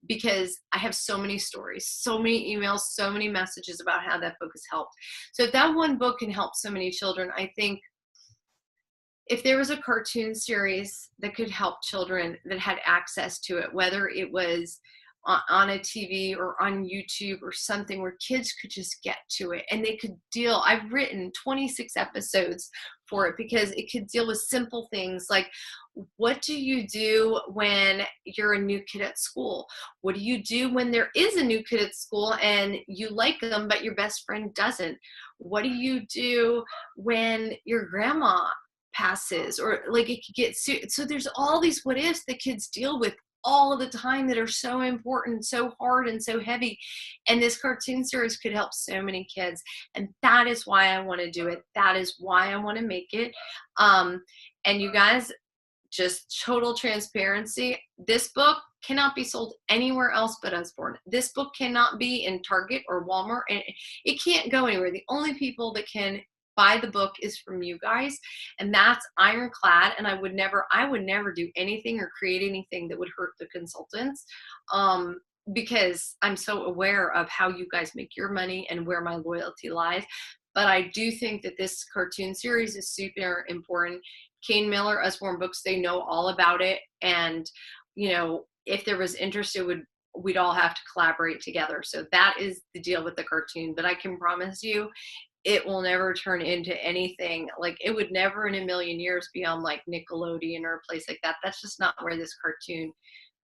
because I have so many stories, so many emails, so many messages about how that book has helped. So if that one book can help so many children, I think if there was a cartoon series that could help children that had access to it, whether it was on a TV or on YouTube or something where kids could just get to it and they could deal. I've written 26 episodes for it because it could deal with simple things like, what do you do when you're a new kid at school? What do you do when there is a new kid at school and you like them but your best friend doesn't? What do you do when your grandma passes? Or like it could get so there's all these what ifs that kids deal with all of the time that are so important, so hard, and so heavy. And this cartoon series could help so many kids. And that is why I want to do it. That is why I want to make it. And you guys, just total transparency, this book cannot be sold anywhere else but Usborne. This book cannot be in Target or Walmart, and it can't go anywhere. The only people that can buy the book is from you guys, and that's ironclad. And I would never do anything or create anything that would hurt the consultants, because I'm so aware of how you guys make your money and where my loyalty lies. But I do think that this cartoon series is super important. Kane Miller, Usborne Books, they know all about it, and you know, if there was interest, we'd all have to collaborate together. So that is the deal with the cartoon. But I can promise you, it will never turn into anything. Like, it would never in a million years be on like Nickelodeon or a place like that. That's just not where this cartoon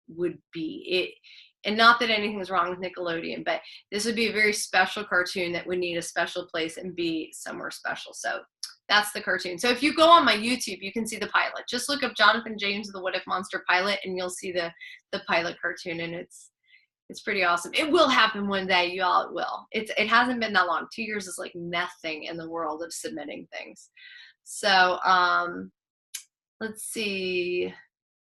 would be. And not that anything's wrong with Nickelodeon, but this would be a very special cartoon that would need a special place and be somewhere special. So that's the cartoon. So if you go on my YouTube, you can see the pilot. Just look up Jonathan James, the What If Monster pilot, and you'll see the pilot cartoon, and it's pretty awesome. It will happen one day, y'all. It will. It hasn't been that long. 2 years is like nothing in the world of submitting things. So let's see.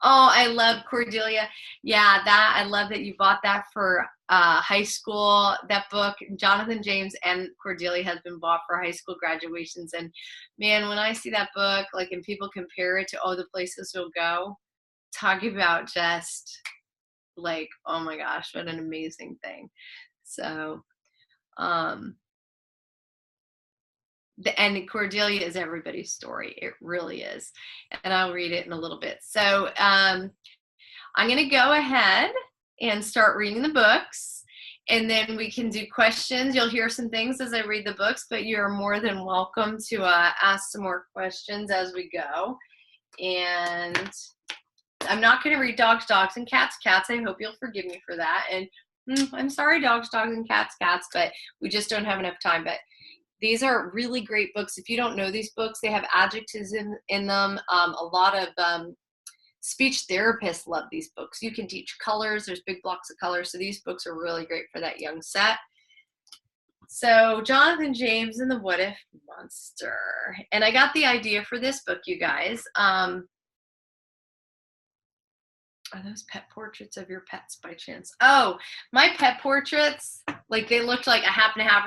Oh, I love Cordelia. Yeah, I love that you bought that for high school. That book, Jonathan James and Cordelia, has been bought for high school graduations. And man, when I see that book, like, and people compare it to the places we'll go, talking about just like, oh my gosh, what an amazing thing. So, and Cordelia is everybody's story. It really is. And I'll read it in a little bit. So I'm going to go ahead and start reading the books, and then we can do questions. You'll hear some things as I read the books, but you're more than welcome to ask some more questions as we go. And I'm not going to read dogs, and cats. I hope you'll forgive me for that. And I'm sorry, dogs, and cats, but we just don't have enough time. But these are really great books. If you don't know these books, they have adjectives in them. A lot of speech therapists love these books. You can teach colors. There's big blocks of colors. So these books are really great for that young set. So Jonathan James and the What If Monster. And I got the idea for this book, you guys. Are those pet portraits of your pets by chance? Oh, my pet portraits, like they looked like I happen to have,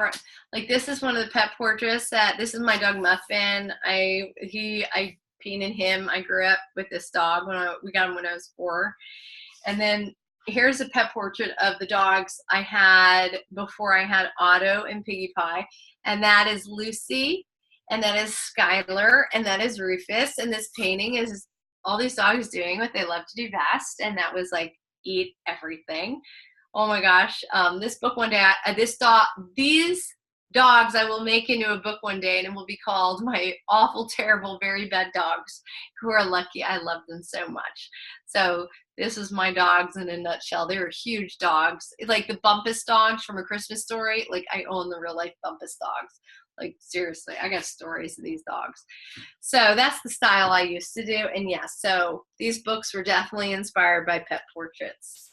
like this is one of the pet portraits that, this is my dog Muffin. I painted him. I grew up with this dog we got him when I was 4. And then here's a pet portrait of the dogs I had before I had Otto and Piggy Pie. And that is Lucy, and that is Skylar, and that is Rufus. And this painting is all these dogs doing what they love to do best, and that was like eat everything. Oh my gosh. This book one day, these dogs I will make into a book one day, and it will be called My Awful, Terrible, Very Bad Dogs Who Are Lucky I Love Them So Much. So this is my dogs in a nutshell. They were huge dogs, like the Bumpus dogs from A Christmas Story. Like I own the real life Bumpus dogs. Like seriously, I got stories of these dogs. So that's the style I used to do. And yes, so these books were definitely inspired by pet portraits.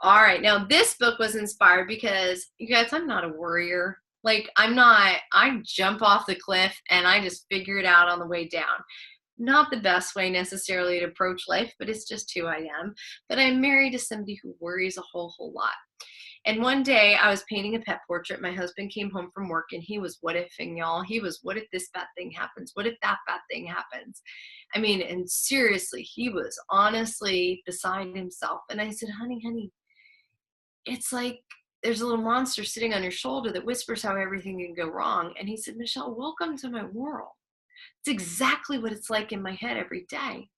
All right, now this book was inspired because, you guys, I'm not a worrier. Like I jump off the cliff and I just figure it out on the way down. Not the best way necessarily to approach life, but it's just who I am. But I'm married to somebody who worries a whole lot. And one day I was painting a pet portrait. My husband came home from work and he was what ifing, y'all. He was, what if this bad thing happens? What if that bad thing happens? I mean, and seriously, he was honestly beside himself. And I said, honey, it's like there's a little monster sitting on your shoulder that whispers how everything can go wrong. And he said, Michelle, welcome to my world. It's exactly what it's like in my head every day.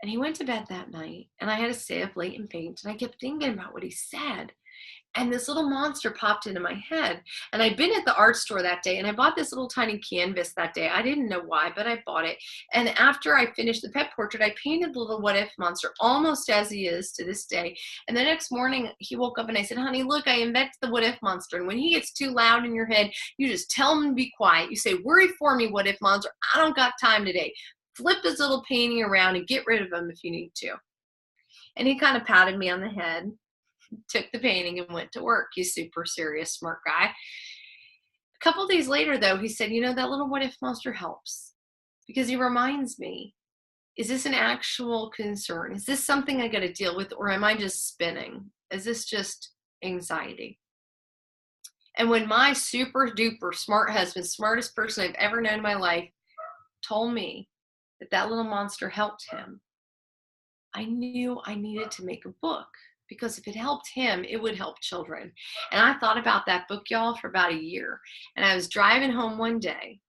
And he went to bed that night, and I had to stay up late and paint, and I kept thinking about what he said. And this little monster popped into my head. And I'd been at the art store that day, and I bought this little tiny canvas that day. I didn't know why, but I bought it. And after I finished the pet portrait, I painted the little what if monster almost as he is to this day. And the next morning, he woke up and I said, honey, look, I invented the what if monster. And when he gets too loud in your head, you just tell him to be quiet. You say, worry for me, what if monster. I don't got time today. Flip his little painting around and get rid of him if you need to. And he kind of patted me on the head, took the painting, and went to work. He's super serious, smart guy. A couple days later, though, he said, you know, that little what if monster helps because he reminds me, is this an actual concern? Is this something I got to deal with, or am I just spinning? Is this just anxiety? And when my super duper smart husband, smartest person I've ever known in my life, told me that little monster helped him, I knew I needed to make a book, because if it helped him, it would help children. And I thought about that book, y'all, for about a year. And I was driving home one day,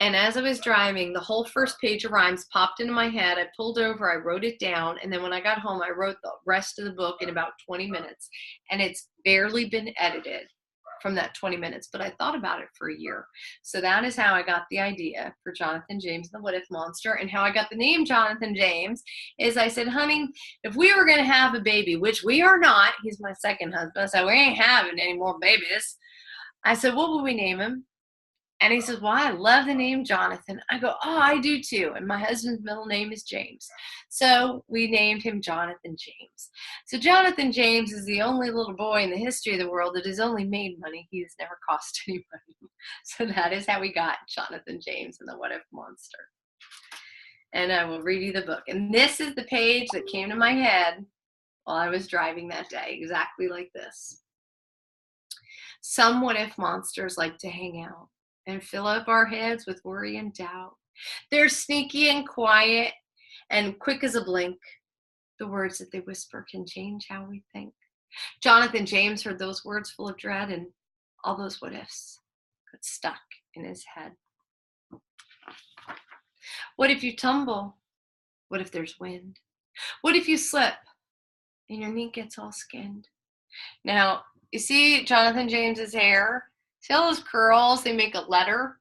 and as I was driving, the whole first page of rhymes popped into my head. I pulled over, I wrote it down, and then when I got home, I wrote the rest of the book in about 20 minutes. And it's barely been edited from that 20 minutes, but I thought about it for a year. So that is how I got the idea for Jonathan James and the What If Monster. And how I got the name Jonathan James is I said, honey, if we were going to have a baby, which we are not, he's my second husband, so we ain't having any more babies. I said, what would we name him? And he says, well, I love the name Jonathan. I go, oh, I do too. And my husband's middle name is James. So we named him Jonathan James. So Jonathan James is the only little boy in the history of the world that has only made money. He has never cost any money. So that is how we got Jonathan James and the What If Monster. And I will read you the book. And this is the page that came to my head while I was driving that day, exactly like this. Some what if monsters like to hang out and fill up our heads with worry and doubt. They're sneaky and quiet and quick as a blink. The words that they whisper can change how we think. Jonathan James heard those words full of dread, and all those what ifs got stuck in his head. What if you tumble? What if there's wind? What if you slip and your knee gets all skinned? Now, you see Jonathan James's hair? See all those curls? They make a letter.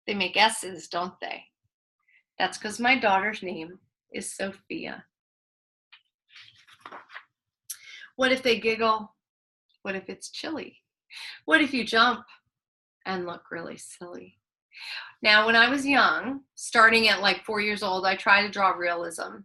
They make S's, don't they? That's because my daughter's name is Sophia. What if they giggle? What if it's chilly? What if you jump and look really silly? Now, when I was young, starting at like 4 years old, I tried to draw realism.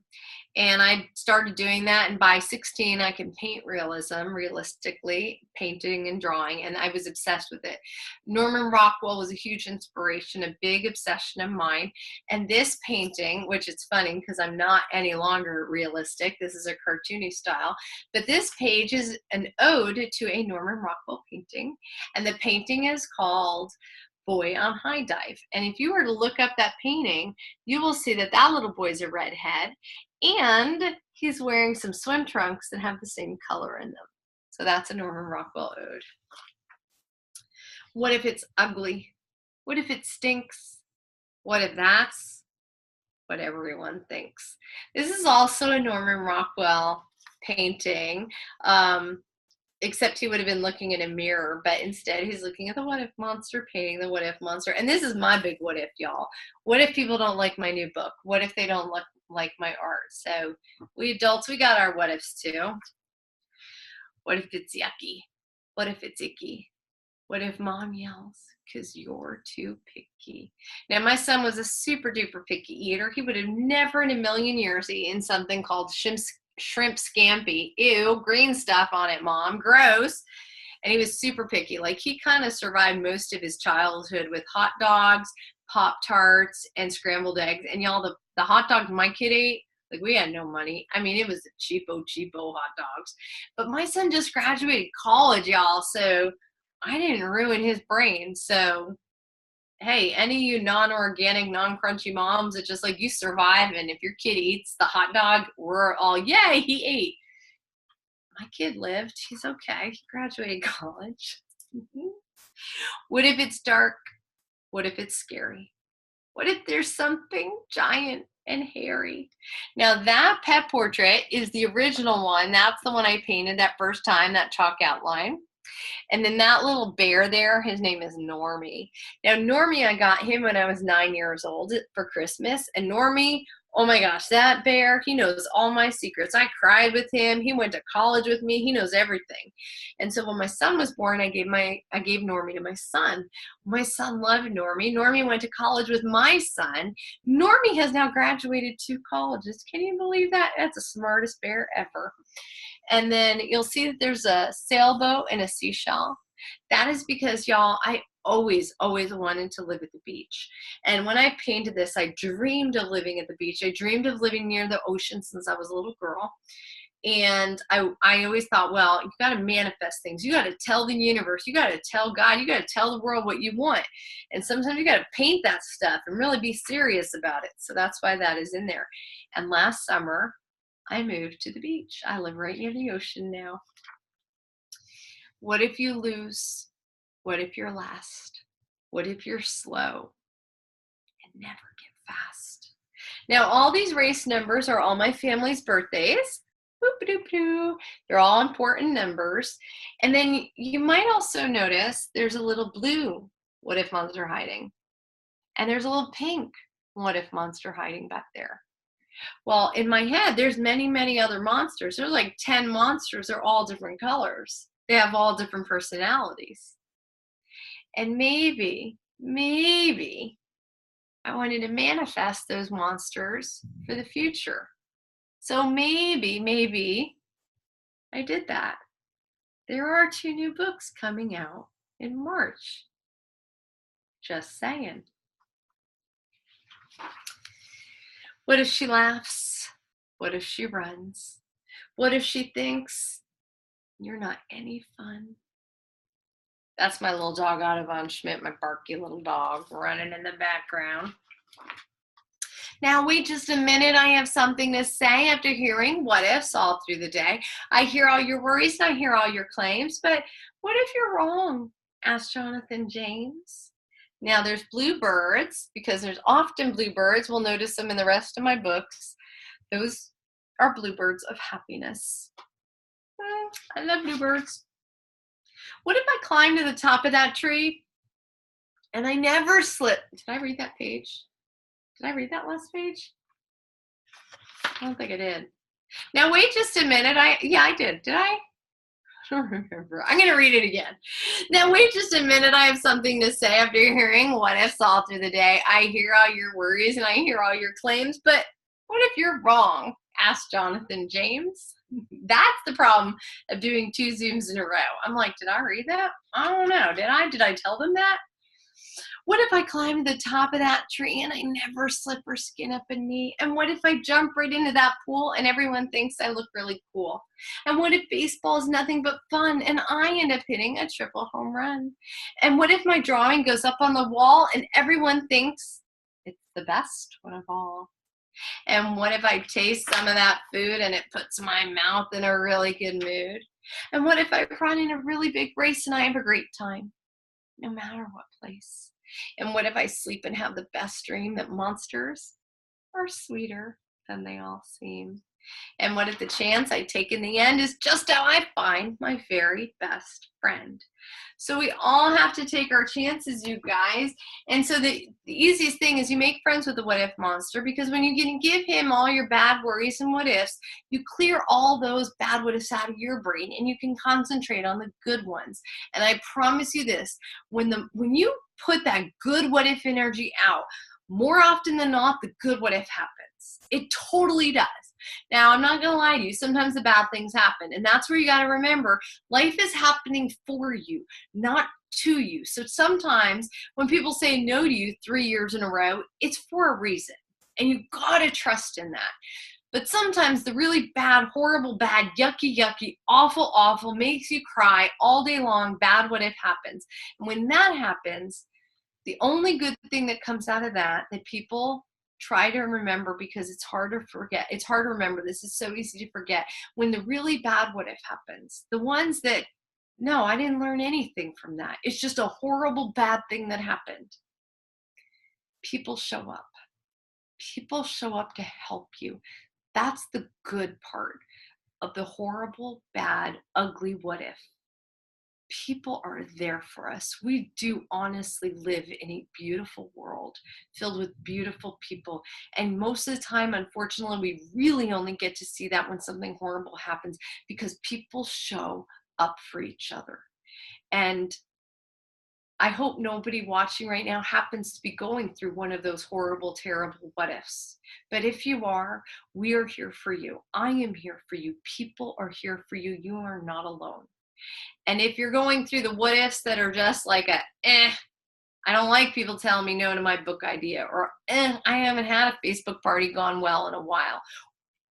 And I started doing that, and by 16, I can paint realistically, painting and drawing, and I was obsessed with it. Norman Rockwell was a huge inspiration, a big obsession of mine. And this painting, which it's funny because I'm not any longer realistic, this is a cartoony style, but this page is an ode to a Norman Rockwell painting, and the painting is called Boy on High Dive. And if you were to look up that painting, you will see that that little boy's a redhead, and he's wearing some swim trunks that have the same color in them. So that's a Norman Rockwell ode. What if it's ugly? What if it stinks? What if that's what everyone thinks? This is also a Norman Rockwell painting. Except he would have been looking in a mirror, but instead he's looking at the what if monster, painting the what if monster. And this is my big what if, y'all. What if people don't like my new book? What if they don't like my art? So we adults, we got our what ifs too. What if it's yucky? What if it's icky? What if mom yells because you're too picky? Now, my son was a super duper picky eater. He would have never in a million years eaten something called shrimp scampi. Ew, green stuff on it, mom, gross. And he was super picky. Like, he kind of survived most of his childhood with hot dogs, Pop-Tarts, and scrambled eggs. And y'all, the hot dogs my kid ate, like, we had no money. I mean, it was cheapo hot dogs. But my son just graduated college, y'all, so I didn't ruin his brain. So hey, any of you non-organic, non-crunchy moms, it's just like you survive, and if your kid eats the hot dog, we're all, yay, he ate. My kid lived. He's okay. He graduated college. What if it's dark? What if it's scary? What if there's something giant and hairy? Now, that pet portrait is the original one. That's the one I painted that first time, that chalk outline. And then that little bear there, his name is Normie. Now, Normie, I got him when I was 9 years old for Christmas. And Normie, oh my gosh, that bear, he knows all my secrets. I cried with him. He went to college with me. He knows everything. And so when my son was born, I gave Normie to my son. My son loved Normie. Normie went to college with my son. Normie has now graduated 2 colleges. Can you believe that? That's the smartest bear ever. And then you'll see that there's a sailboat and a seashell. That is because, y'all, I always wanted to live at the beach. And when I painted this, I dreamed of living at the beach. I dreamed of living near the ocean since I was a little girl. And I always thought, well, you got to manifest things. You got to tell the universe. You got to tell God. You got to tell the world what you want. And sometimes you got to paint that stuff and really be serious about it. So that's why that is in there. And last summer, I moved to the beach. I live right near the ocean now. What if you lose? What if you're last? What if you're slow and never get fast? Now, all these race numbers are all my family's birthdays. Boop-a-doop-doo. They're all important numbers. And then you might also notice there's a little blue what if monster hiding. And there's a little pink what if monster hiding back there. Well, in my head, there's many other monsters. There's like 10 monsters. They're all different colors. They have all different personalities. And maybe I wanted to manifest those monsters for the future. So maybe I did that. There are 2 new books coming out in March. Just saying. What if she laughs? What if she runs? What if she thinks you're not any fun? That's my little dog, Nelson-Schmidt, my barky little dog running in the background. Now, wait just a minute. I have something to say after hearing what ifs all through the day. I hear all your worries and I hear all your claims, but what if you're wrong? Asked Jonathan James. Now, there's bluebirds, because there's often bluebirds. We'll notice them in the rest of my books. Those are bluebirds of happiness. I love bluebirds. What if I climbed to the top of that tree and I never slipped? Did I read that page? Did I read that last page? I don't think I did. Now, wait just a minute. Yeah, I did. Did I? I don't remember. I'm going to read it again. Now, wait just a minute. I have something to say after hearing what ifs all through the day. I hear all your worries and I hear all your claims, but What if you're wrong? Asked Jonathan James. That's the problem of doing 2 Zooms in a row. I'm like, did I read that? I don't know. Did I? Did I tell them that? What if I climb to the top of that tree and I never slip or skin up a knee? And what if I jump right into that pool and everyone thinks I look really cool? And what if baseball is nothing but fun and I end up hitting a triple home run? And what if my drawing goes up on the wall and everyone thinks it's the best one of all? And what if I taste some of that food and it puts my mouth in a really good mood? And what if I run in a really big race and I have a great time, no matter what place? And what if I sleep and have the best dream that monsters are sweeter than they all seem? And what if the chance I take in the end is just how I find my very best friend? So we all have to take our chances, you guys. And so the easiest thing is you make friends with the what if monster, because when you can give him all your bad worries and what ifs, you clear all those bad what ifs out of your brain and you can concentrate on the good ones. And I promise you this, when you put that good what if energy out, more often than not, the good what if happens. It totally does. Now, I'm not going to lie to you. Sometimes the bad things happen. And that's where you got to remember, life is happening for you, not to you. So sometimes when people say no to you 3 years in a row, it's for a reason. And you got to trust in that. But sometimes the really bad, horrible, bad, yucky, awful, makes you cry all day long, bad what if happens. And when that happens, the only good thing that comes out of that people try to remember, because it's hard to forget. It's hard to remember. This is so easy to forget. When the really bad what if happens, the ones that, no, I didn't learn anything from that. It's just a horrible, bad thing that happened. People show up. People show up to help you. That's the good part of the horrible, bad, ugly what if. People are there for us. We do honestly live in a beautiful world filled with beautiful people. And most of the time, unfortunately, we really only get to see that when something horrible happens, because people show up for each other. And I hope nobody watching right now happens to be going through one of those horrible, terrible what ifs. But if you are, we are here for you. I am here for you. People are here for you. You are not alone. And if you're going through the what ifs that are just like I don't like people telling me no to my book idea, or I haven't had a Facebook party gone well in a while.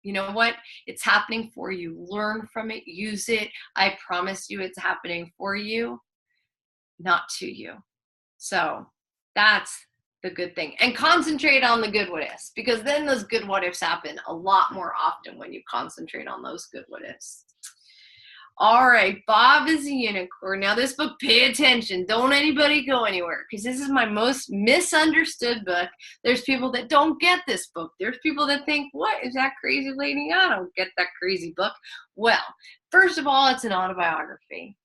You know what? It's happening for you. Learn from it, use it. I promise you it's happening for you, not to you. So that's the good thing. And concentrate on the good what ifs, because then those good what ifs happen a lot more often when you concentrate on those good what ifs. All right, Bob is a Unicorn. Now this book, pay attention. Don't anybody go anywhere, because this is my most misunderstood book. There's people that don't get this book. There's people that think, what is that crazy lady? I don't get that crazy book. Well, first of all, it's an autobiography.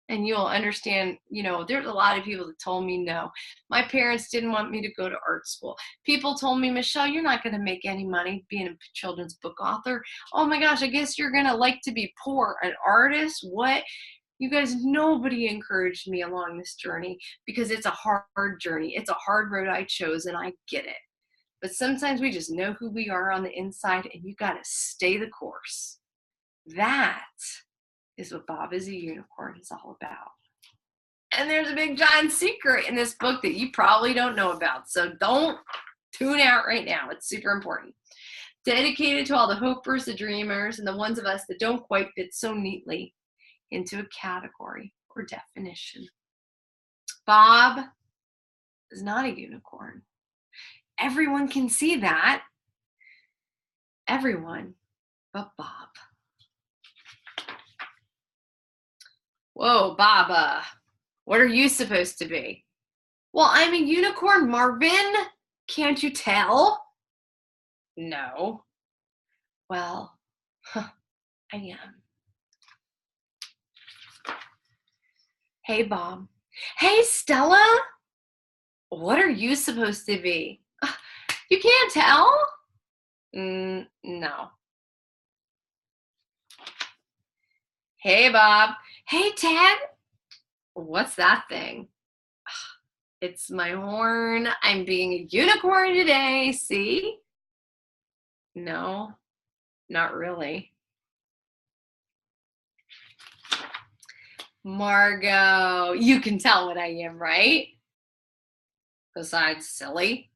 And you'll understand, there's a lot of people that told me no. My parents didn't want me to go to art school. People told me, Michelle, you're not going to make any money being a children's book author. Oh my gosh, I guess you're going to like to be poor, an artist? What? You guys, nobody encouraged me along this journey, because it's a hard journey. It's a hard road I chose, and I get it. But sometimes we just know who we are on the inside, and you got to stay the course. That is what Bob is a Unicorn is all about. And there's a big giant secret in this book that you probably don't know about. So don't tune out right now. It's super important. Dedicated to all the hopers, the dreamers, and the ones of us that don't quite fit so neatly into a category or definition. Bob is not a unicorn. Everyone can see that. Everyone but Bob. Whoa, Baba, what are you supposed to be? Well, I'm a unicorn, Marvin. Can't you tell? No. Well, I am. Hey, Bob. Hey, Stella. What are you supposed to be? You can't tell? No. Hey, Bob. Hey, Ted. What's that thing? It's my horn. I'm being a unicorn today. See? No, not really. Margot, you can tell what I am, right? Besides silly.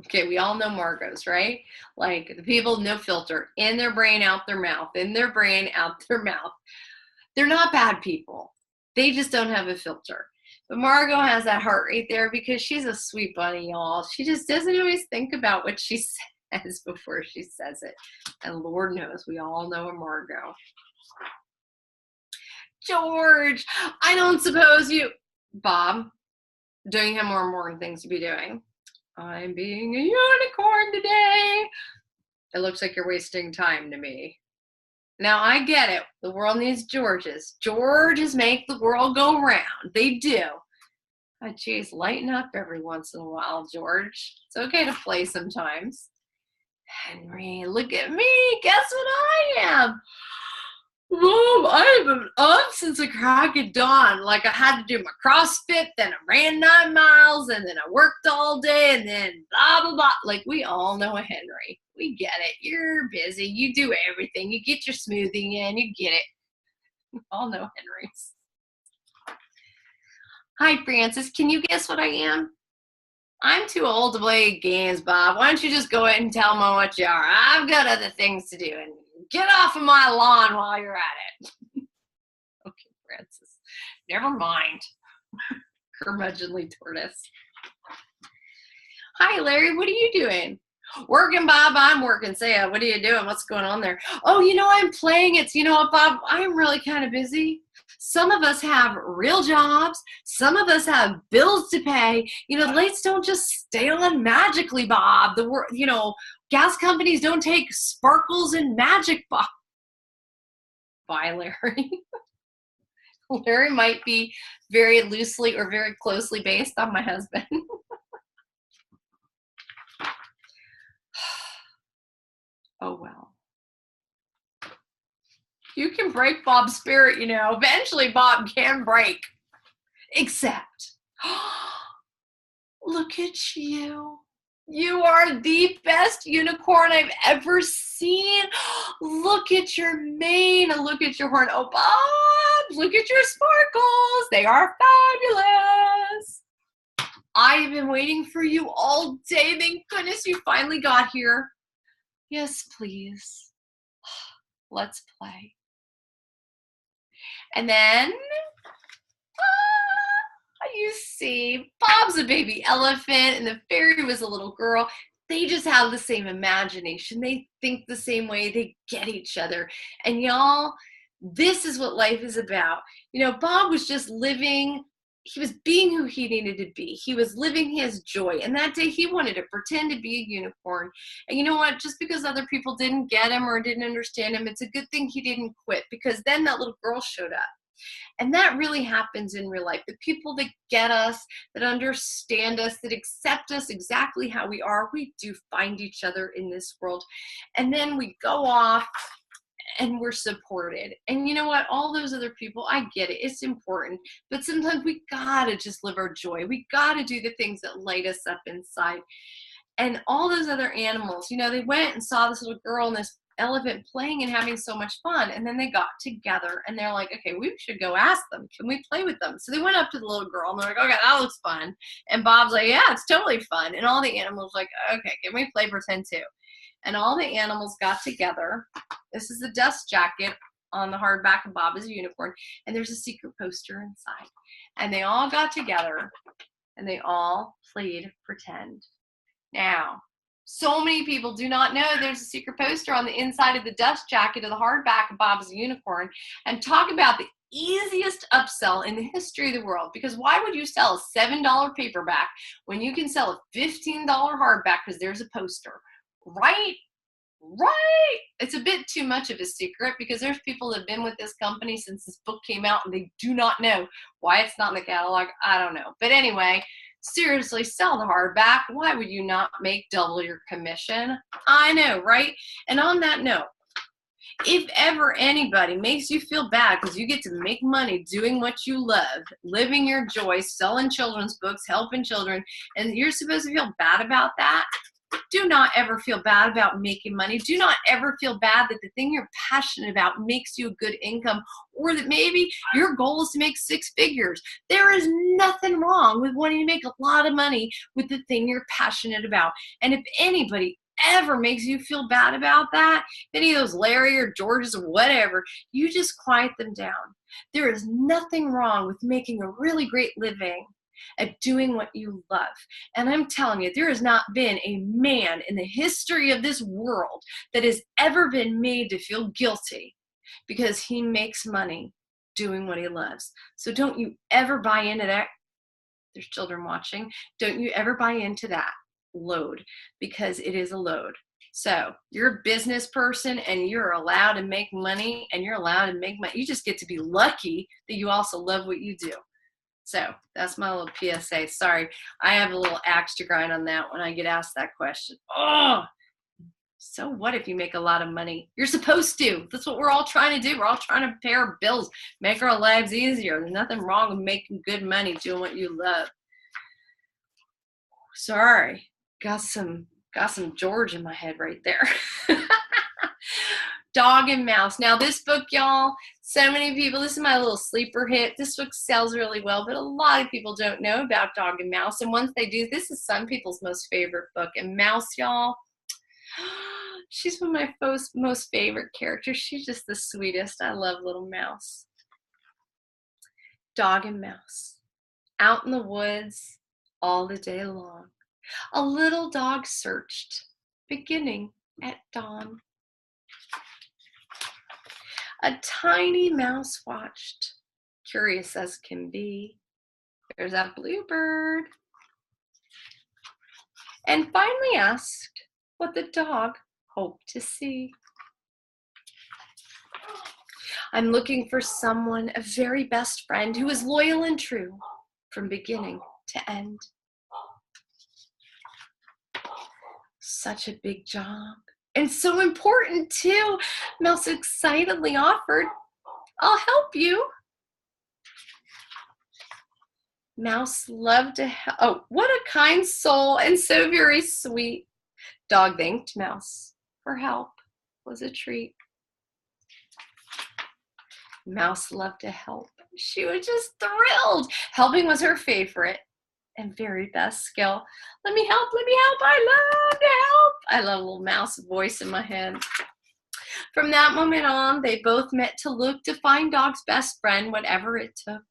Okay, we all know Margot's, right? Like the people, no filter, in their brain, out their mouth, in their brain, out their mouth. They're not bad people. They just don't have a filter. But Margot has that heart right there because she's a sweet bunny, y'all. She just doesn't always think about what she says before she says it. And Lord knows, we all know a Margot. George, I don't suppose you... Bob, don't you have more important things to be doing? I'm being a unicorn today. It looks like you're wasting time to me. Now, I get it. The world needs Georges. Georges make the world go round. They do. But geez, lighten up every once in a while, George. It's okay to play sometimes. Henry, look at me. Guess what I am? Mom, I've been up since the crack of dawn. Like I had to do my CrossFit, then I ran 9 miles, and then I worked all day, and then blah, blah, blah. Like we all know a Henry. We get it. You're busy. You do everything. You get your smoothie in. You get it. We all know Henrys. Hi, Francis. Can you guess what I am? I'm too old to play games, Bob. Why don't you just go ahead and tell me what you are? I've got other things to do, and get off of my lawn while you're at it. Okay, Francis. Never mind. Curmudgeonly tortoise. Hi, Larry. What are you doing? Working, Bob. I'm working. Say, what are you doing? What's going on there? Oh, I'm playing it. So you know what, Bob? I'm really kind of busy. Some of us have real jobs. Some of us have bills to pay. The lights don't just stay on magically, Bob. Gas companies don't take sparkles and magic, Bob. Bye, Larry. Larry might be very loosely or very closely based on my husband. Oh, well. You can break Bob's spirit, Eventually, Bob can break. Except, look at you. You are the best unicorn I've ever seen. Look at your mane. Look at your horn. Oh, Bob, look at your sparkles. They are fabulous. I've been waiting for you all day. Thank goodness you finally got here. Yes, please. Let's play. And then, you see, Bob's a baby elephant and the fairy was a little girl. They just have the same imagination. They think the same way. They get each other. And y'all, this is what life is about. Bob was just living. He was being who he needed to be. He was living his joy. And that day he wanted to pretend to be a unicorn. And you know what? Just because other people didn't get him or didn't understand him, it's a good thing he didn't quit, because then that little girl showed up. And that really happens in real life. The people that get us, that understand us, that accept us exactly how we are, we do find each other in this world. And then we go off and we're supported. And you know what? All those other people, I get it. It's important. But sometimes we gotta just live our joy. We gotta do the things that light us up inside. And all those other animals, they went and saw this little girl and this elephant playing and having so much fun. And then they got together and they're like, okay, we should go ask them. Can we play with them? So they went up to the little girl and they're like, okay, that looks fun. And Bob's like, yeah, it's totally fun. And all the animals like, okay, can we play pretend too? And all the animals got together. This is the dust jacket on the hardback of Bob is a Unicorn. And there's a secret poster inside. And they all got together and they all played pretend. Now, so many people do not know there's a secret poster on the inside of the dust jacket of the hardback of Bob is a Unicorn. And talk about the easiest upsell in the history of the world. Because why would you sell a $7 paperback when you can sell a $15 hardback because there's a poster? Right? It's a bit too much of a secret because there's people that have been with this company since this book came out and they do not know why it's not in the catalog. I don't know. But anyway, seriously, sell the hardback. Why would you not make double your commission? I know, right? And on that note, if ever anybody makes you feel bad because you get to make money doing what you love, living your joy, selling children's books, helping children, and you're supposed to feel bad about that, Do not ever feel bad about making money. Do not ever feel bad that the thing you're passionate about makes you a good income, or that maybe your goal is to make 6 figures. There is nothing wrong with wanting to make a lot of money with the thing you're passionate about. And if anybody ever makes you feel bad about that, any of those Larry or Georges or whatever, you just quiet them down. There is nothing wrong with making a really great living at doing what you love. And I'm telling you, there has not been a man in the history of this world that has ever been made to feel guilty because he makes money doing what he loves. So don't you ever buy into that. There's children watching. Don't you ever buy into that load, because it is a load. So you're a business person and you're allowed to make money, and you're allowed to make money. You just get to be lucky that you also love what you do. So that's my little PSA. Sorry, I have a little axe to grind on that when I get asked that question. Oh, so what if you make a lot of money? You're supposed to. That's what we're all trying to do. We're all trying to pay our bills, make our lives easier. There's nothing wrong with making good money doing what you love. Sorry, got some George in my head right there. Dog and Mouse. Now this book, y'all, so many people, this is my little sleeper hit. This book sells really well, but a lot of people don't know about Dog and Mouse. And once they do, this is some people's most favorite book. And Mouse, y'all, she's one of my most favorite characters. She's just the sweetest. I love little Mouse. Dog and Mouse. Out in the woods all the day long. A little dog searched, beginning at dawn. A tiny mouse watched, curious as can be. There's that bluebird. And finally asked what the dog hoped to see. I'm looking for someone, a very best friend, who is loyal and true from beginning to end. Such a big job. And so important too. Mouse excitedly offered, I'll help you. Mouse loved to help. Oh, what a kind soul, and so very sweet. Dog thanked Mouse for help. Was a treat. Mouse loved to help. She was just thrilled. Helping was her favorite and very best skill. Let me help, I love to help. I love a little mouse voice in my head. From that moment on, they both met to look to find Dog's best friend, whatever it took.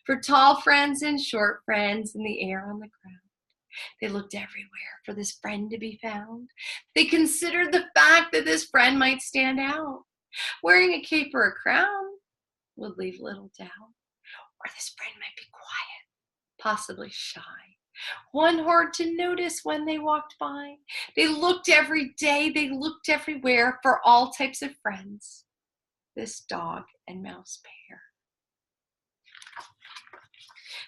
For tall friends and short friends in the air on the ground. They looked everywhere for this friend to be found. They considered the fact that this friend might stand out. Wearing a cape or a crown would leave little doubt. Or this friend might be quiet, possibly shy, one hard to notice when they walked by. They looked every day, they looked everywhere for all types of friends. This dog and mouse pair.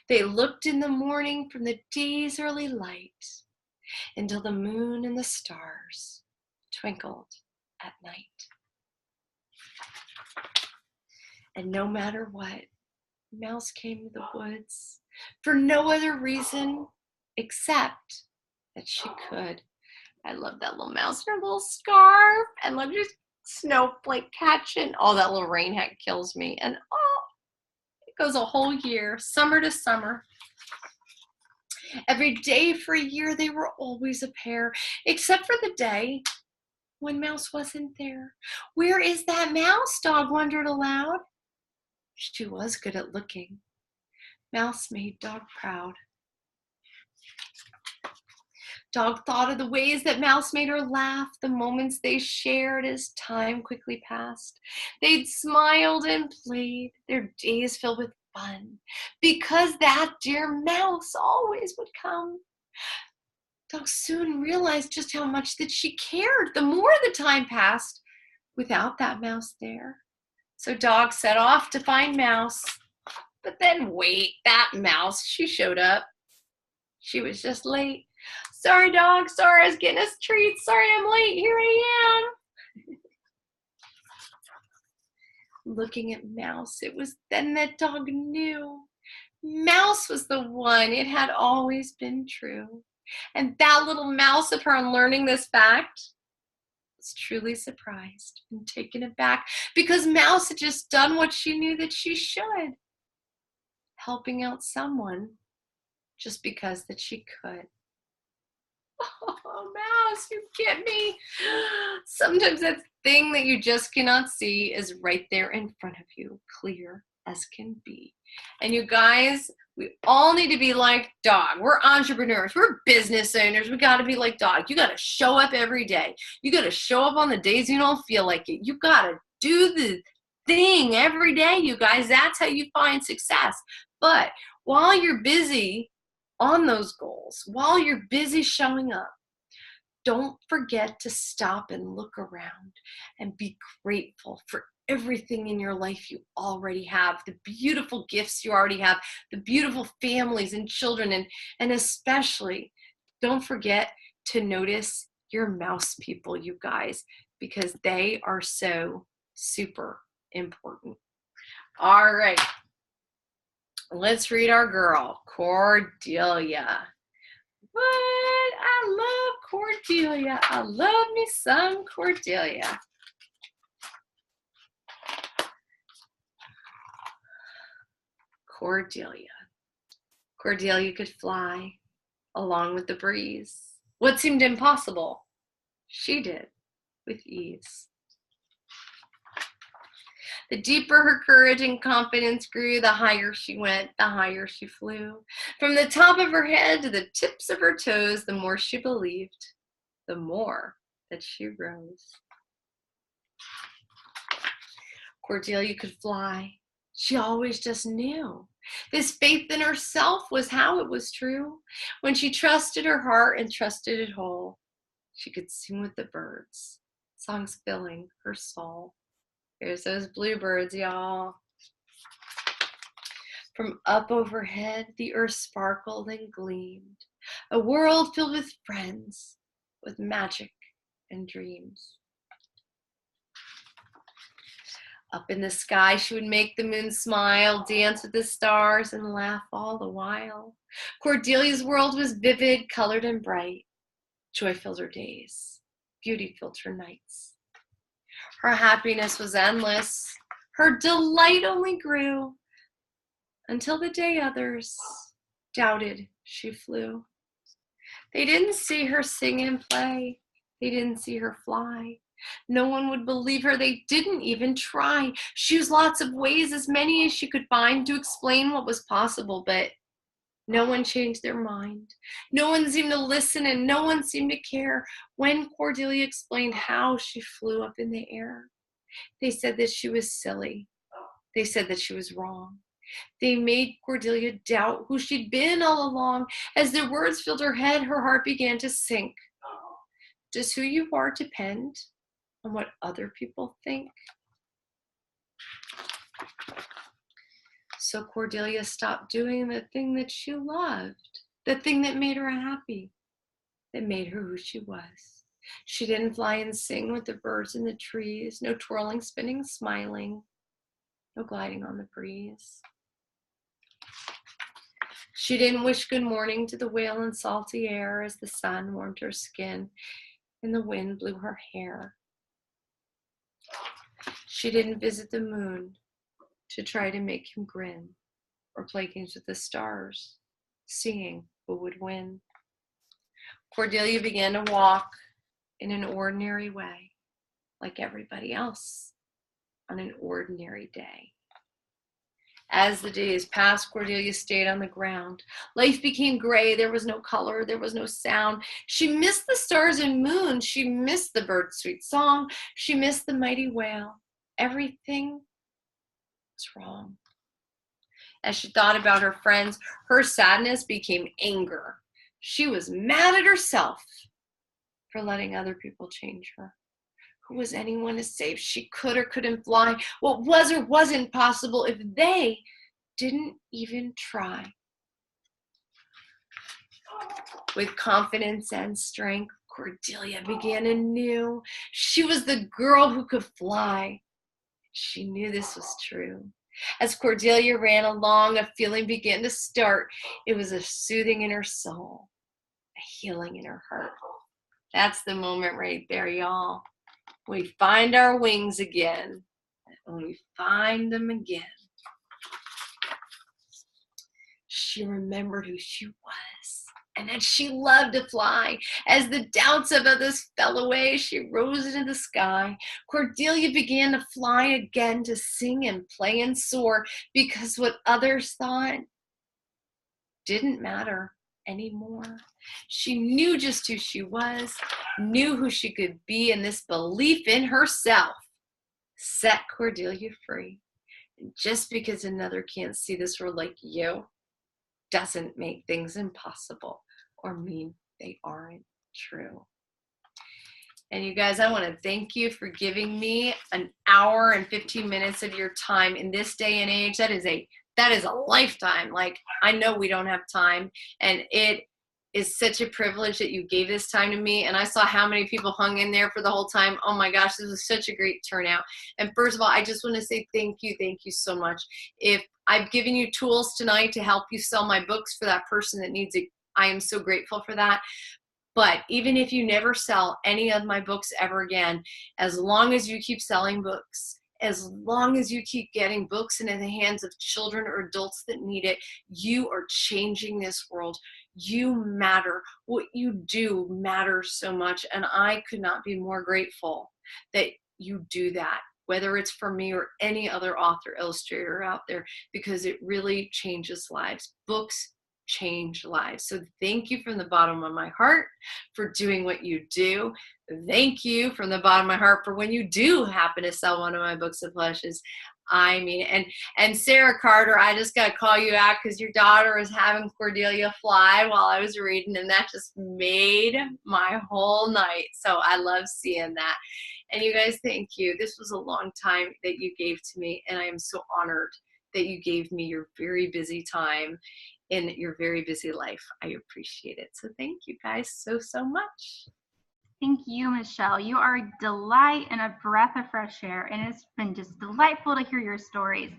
They looked in the morning from the day's early light until the moon and the stars twinkled at night. And no matter what, Mouse came to the woods for no other reason except that she could. I love that little mouse in her little scarf, and look, just snowflake catching. Oh, that little rain hat kills me. And oh, it goes a whole year, summer to summer. Every day for a year, they were always a pair, except for the day when Mouse wasn't there. Where is that mouse? Dog wondered aloud. She was good at looking. Mouse made Dog proud. Dog thought of the ways that Mouse made her laugh, the moments they shared as time quickly passed. They'd smiled and played, their days filled with fun, because that dear Mouse always would come. Dog soon realized just how much that she cared the more the time passed without that mouse there. So Dog set off to find Mouse. But then wait, that mouse, she showed up. She was just late. Sorry, Dog, sorry, I was getting us treats. Sorry, I'm late, here I am. Looking at Mouse, it was then that Dog knew. Mouse was the one, it had always been true. And that little mouse, upon learning this fact, was truly surprised and taken aback because Mouse had just done what she knew that she should, helping out someone just because that she could. Oh, Mouse, you get me. Sometimes that thing that you just cannot see is right there in front of you, clear as can be. And you guys, we all need to be like Dog. We're entrepreneurs. We're business owners. We got to be like Dog. You got to show up every day. You got to show up on the days you don't feel like it. You got to do the thing every day, you guys. That's how you find success. But while you're busy on those goals, while you're busy showing up, don't forget to stop and look around and be grateful for everything in your life you already have, the beautiful gifts you already have, the beautiful families and children, and especially don't forget to notice your mouse people, you guys, because they are so super important. All right, let's read our girl, Cordelia. What? I love Cordelia. I love me some Cordelia. Cordelia. Cordelia could fly along with the breeze. What seemed impossible, she did with ease. The deeper her courage and confidence grew, the higher she went, the higher she flew. From the top of her head to the tips of her toes, the more she believed, the more that she rose. Cordelia could fly. She always just knew. This faith in herself was how it was true. When she trusted her heart and trusted it whole, she could sing with the birds, songs filling her soul. Here's those bluebirds, y'all. From up overhead, the earth sparkled and gleamed. A world filled with friends, with magic and dreams. Up in the sky, she would make the moon smile, dance with the stars, and laugh all the while. Cordelia's world was vivid, colored, and bright. Joy filled her days. Beauty filled her nights. Her happiness was endless. Her delight only grew until the day others doubted she flew. They didn't see her sing and play. They didn't see her fly. No one would believe her. They didn't even try. She used lots of ways, as many as she could find, to explain what was possible, but no one changed their mind. No one seemed to listen, and no one seemed to care when Cordelia explained how she flew up in the air. They said that she was silly. They said that she was wrong. They made Cordelia doubt who she'd been all along. As their words filled her head, her heart began to sink. Does who you are depend on what other people think? So Cordelia stopped doing the thing that she loved, the thing that made her happy, that made her who she was. She didn't fly and sing with the birds in the trees, no twirling, spinning, smiling, no gliding on the breeze. She didn't wish good morning to the whale in salty air as the sun warmed her skin and the wind blew her hair. She didn't visit the moon to try to make him grin or play games with the stars, seeing who would win. Cordelia began to walk in an ordinary way, like everybody else, on an ordinary day. As the days passed, Cordelia stayed on the ground. Life became gray. There was no color. There was no sound. She missed the stars and moon. She missed the bird's sweet song. She missed the mighty whale. Everything was wrong. As she thought about her friends, her sadness became anger. She was mad at herself for letting other people change her. Who was anyone to say if she could or couldn't fly? What was or wasn't possible if they didn't even try? With confidence and strength, Cordelia began anew. She was the girl who could fly. She knew this was true. As Cordelia ran along, a feeling began to start. It was a soothing in her soul. a healing in her heart. That's the moment right there, y'all. We find our wings again. And we find them again. She remembered who she was and that she loved to fly. As the doubts of others fell away, she rose into the sky. Cordelia began to fly again, to sing and play and soar, because what others thought didn't matter anymore. She knew just who she was, knew who she could be, and this belief in herself set Cordelia free. And just because another can't see this world like you doesn't make things impossible or mean they aren't true. And you guys, I want to thank you for giving me an hour and 15 minutes of your time in this day and age. That is a lifetime. Like, I know we don't have time, and it is such a privilege that you gave this time to me. And I saw how many people hung in there for the whole time. Oh my gosh, this was such a great turnout. And first of all, I just want to say thank you so much. If I've given you tools tonight to help you sell my books for that person that needs it, I am so grateful for that. But even if you never sell any of my books ever again, as long as you keep selling books, as long as you keep getting books into the hands of children or adults that need it, you are changing this world. You matter. What you do matters so much. And I could not be more grateful that you do that, whether it's for me or any other author, illustrator out there, because it really changes lives. Books change lives. So thank you from the bottom of my heart for doing what you do. Thank you from the bottom of my heart for when you do happen to sell one of my books of plushes. I mean, and Sarah Carter, I just got to call you out because your daughter was having Cordelia fly while I was reading, and that just made my whole night. So I love seeing that. And you guys, thank you. This was a long time that you gave to me, and I am so honored that you gave me your very busy time in your very busy life. I appreciate it. So thank you guys so much. Thank you, Michelle. You are a delight and a breath of fresh air, and it's been just delightful to hear your stories.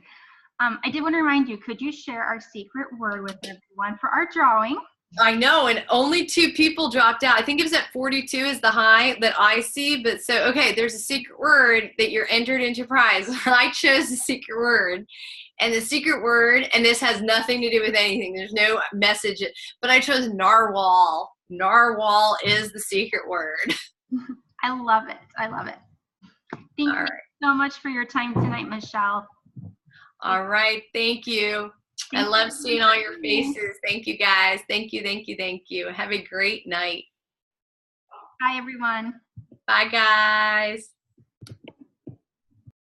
I did want to remind you, could you share our secret word with everyone for our drawing? I know, and only 2 people dropped out. I think it was at 42 is the high that I see. But so, okay, there's a secret word that you're entered into prize. I chose the secret word. And the secret word, and this has nothing to do with anything. There's no message, but I chose narwhal. Narwhal is the secret word. I love it. I love it. Thank you so much for your time tonight, Michelle. All right. Thank you. I love seeing all your faces. Thank you, guys. Thank you. Have a great night. Bye, everyone. Bye, guys.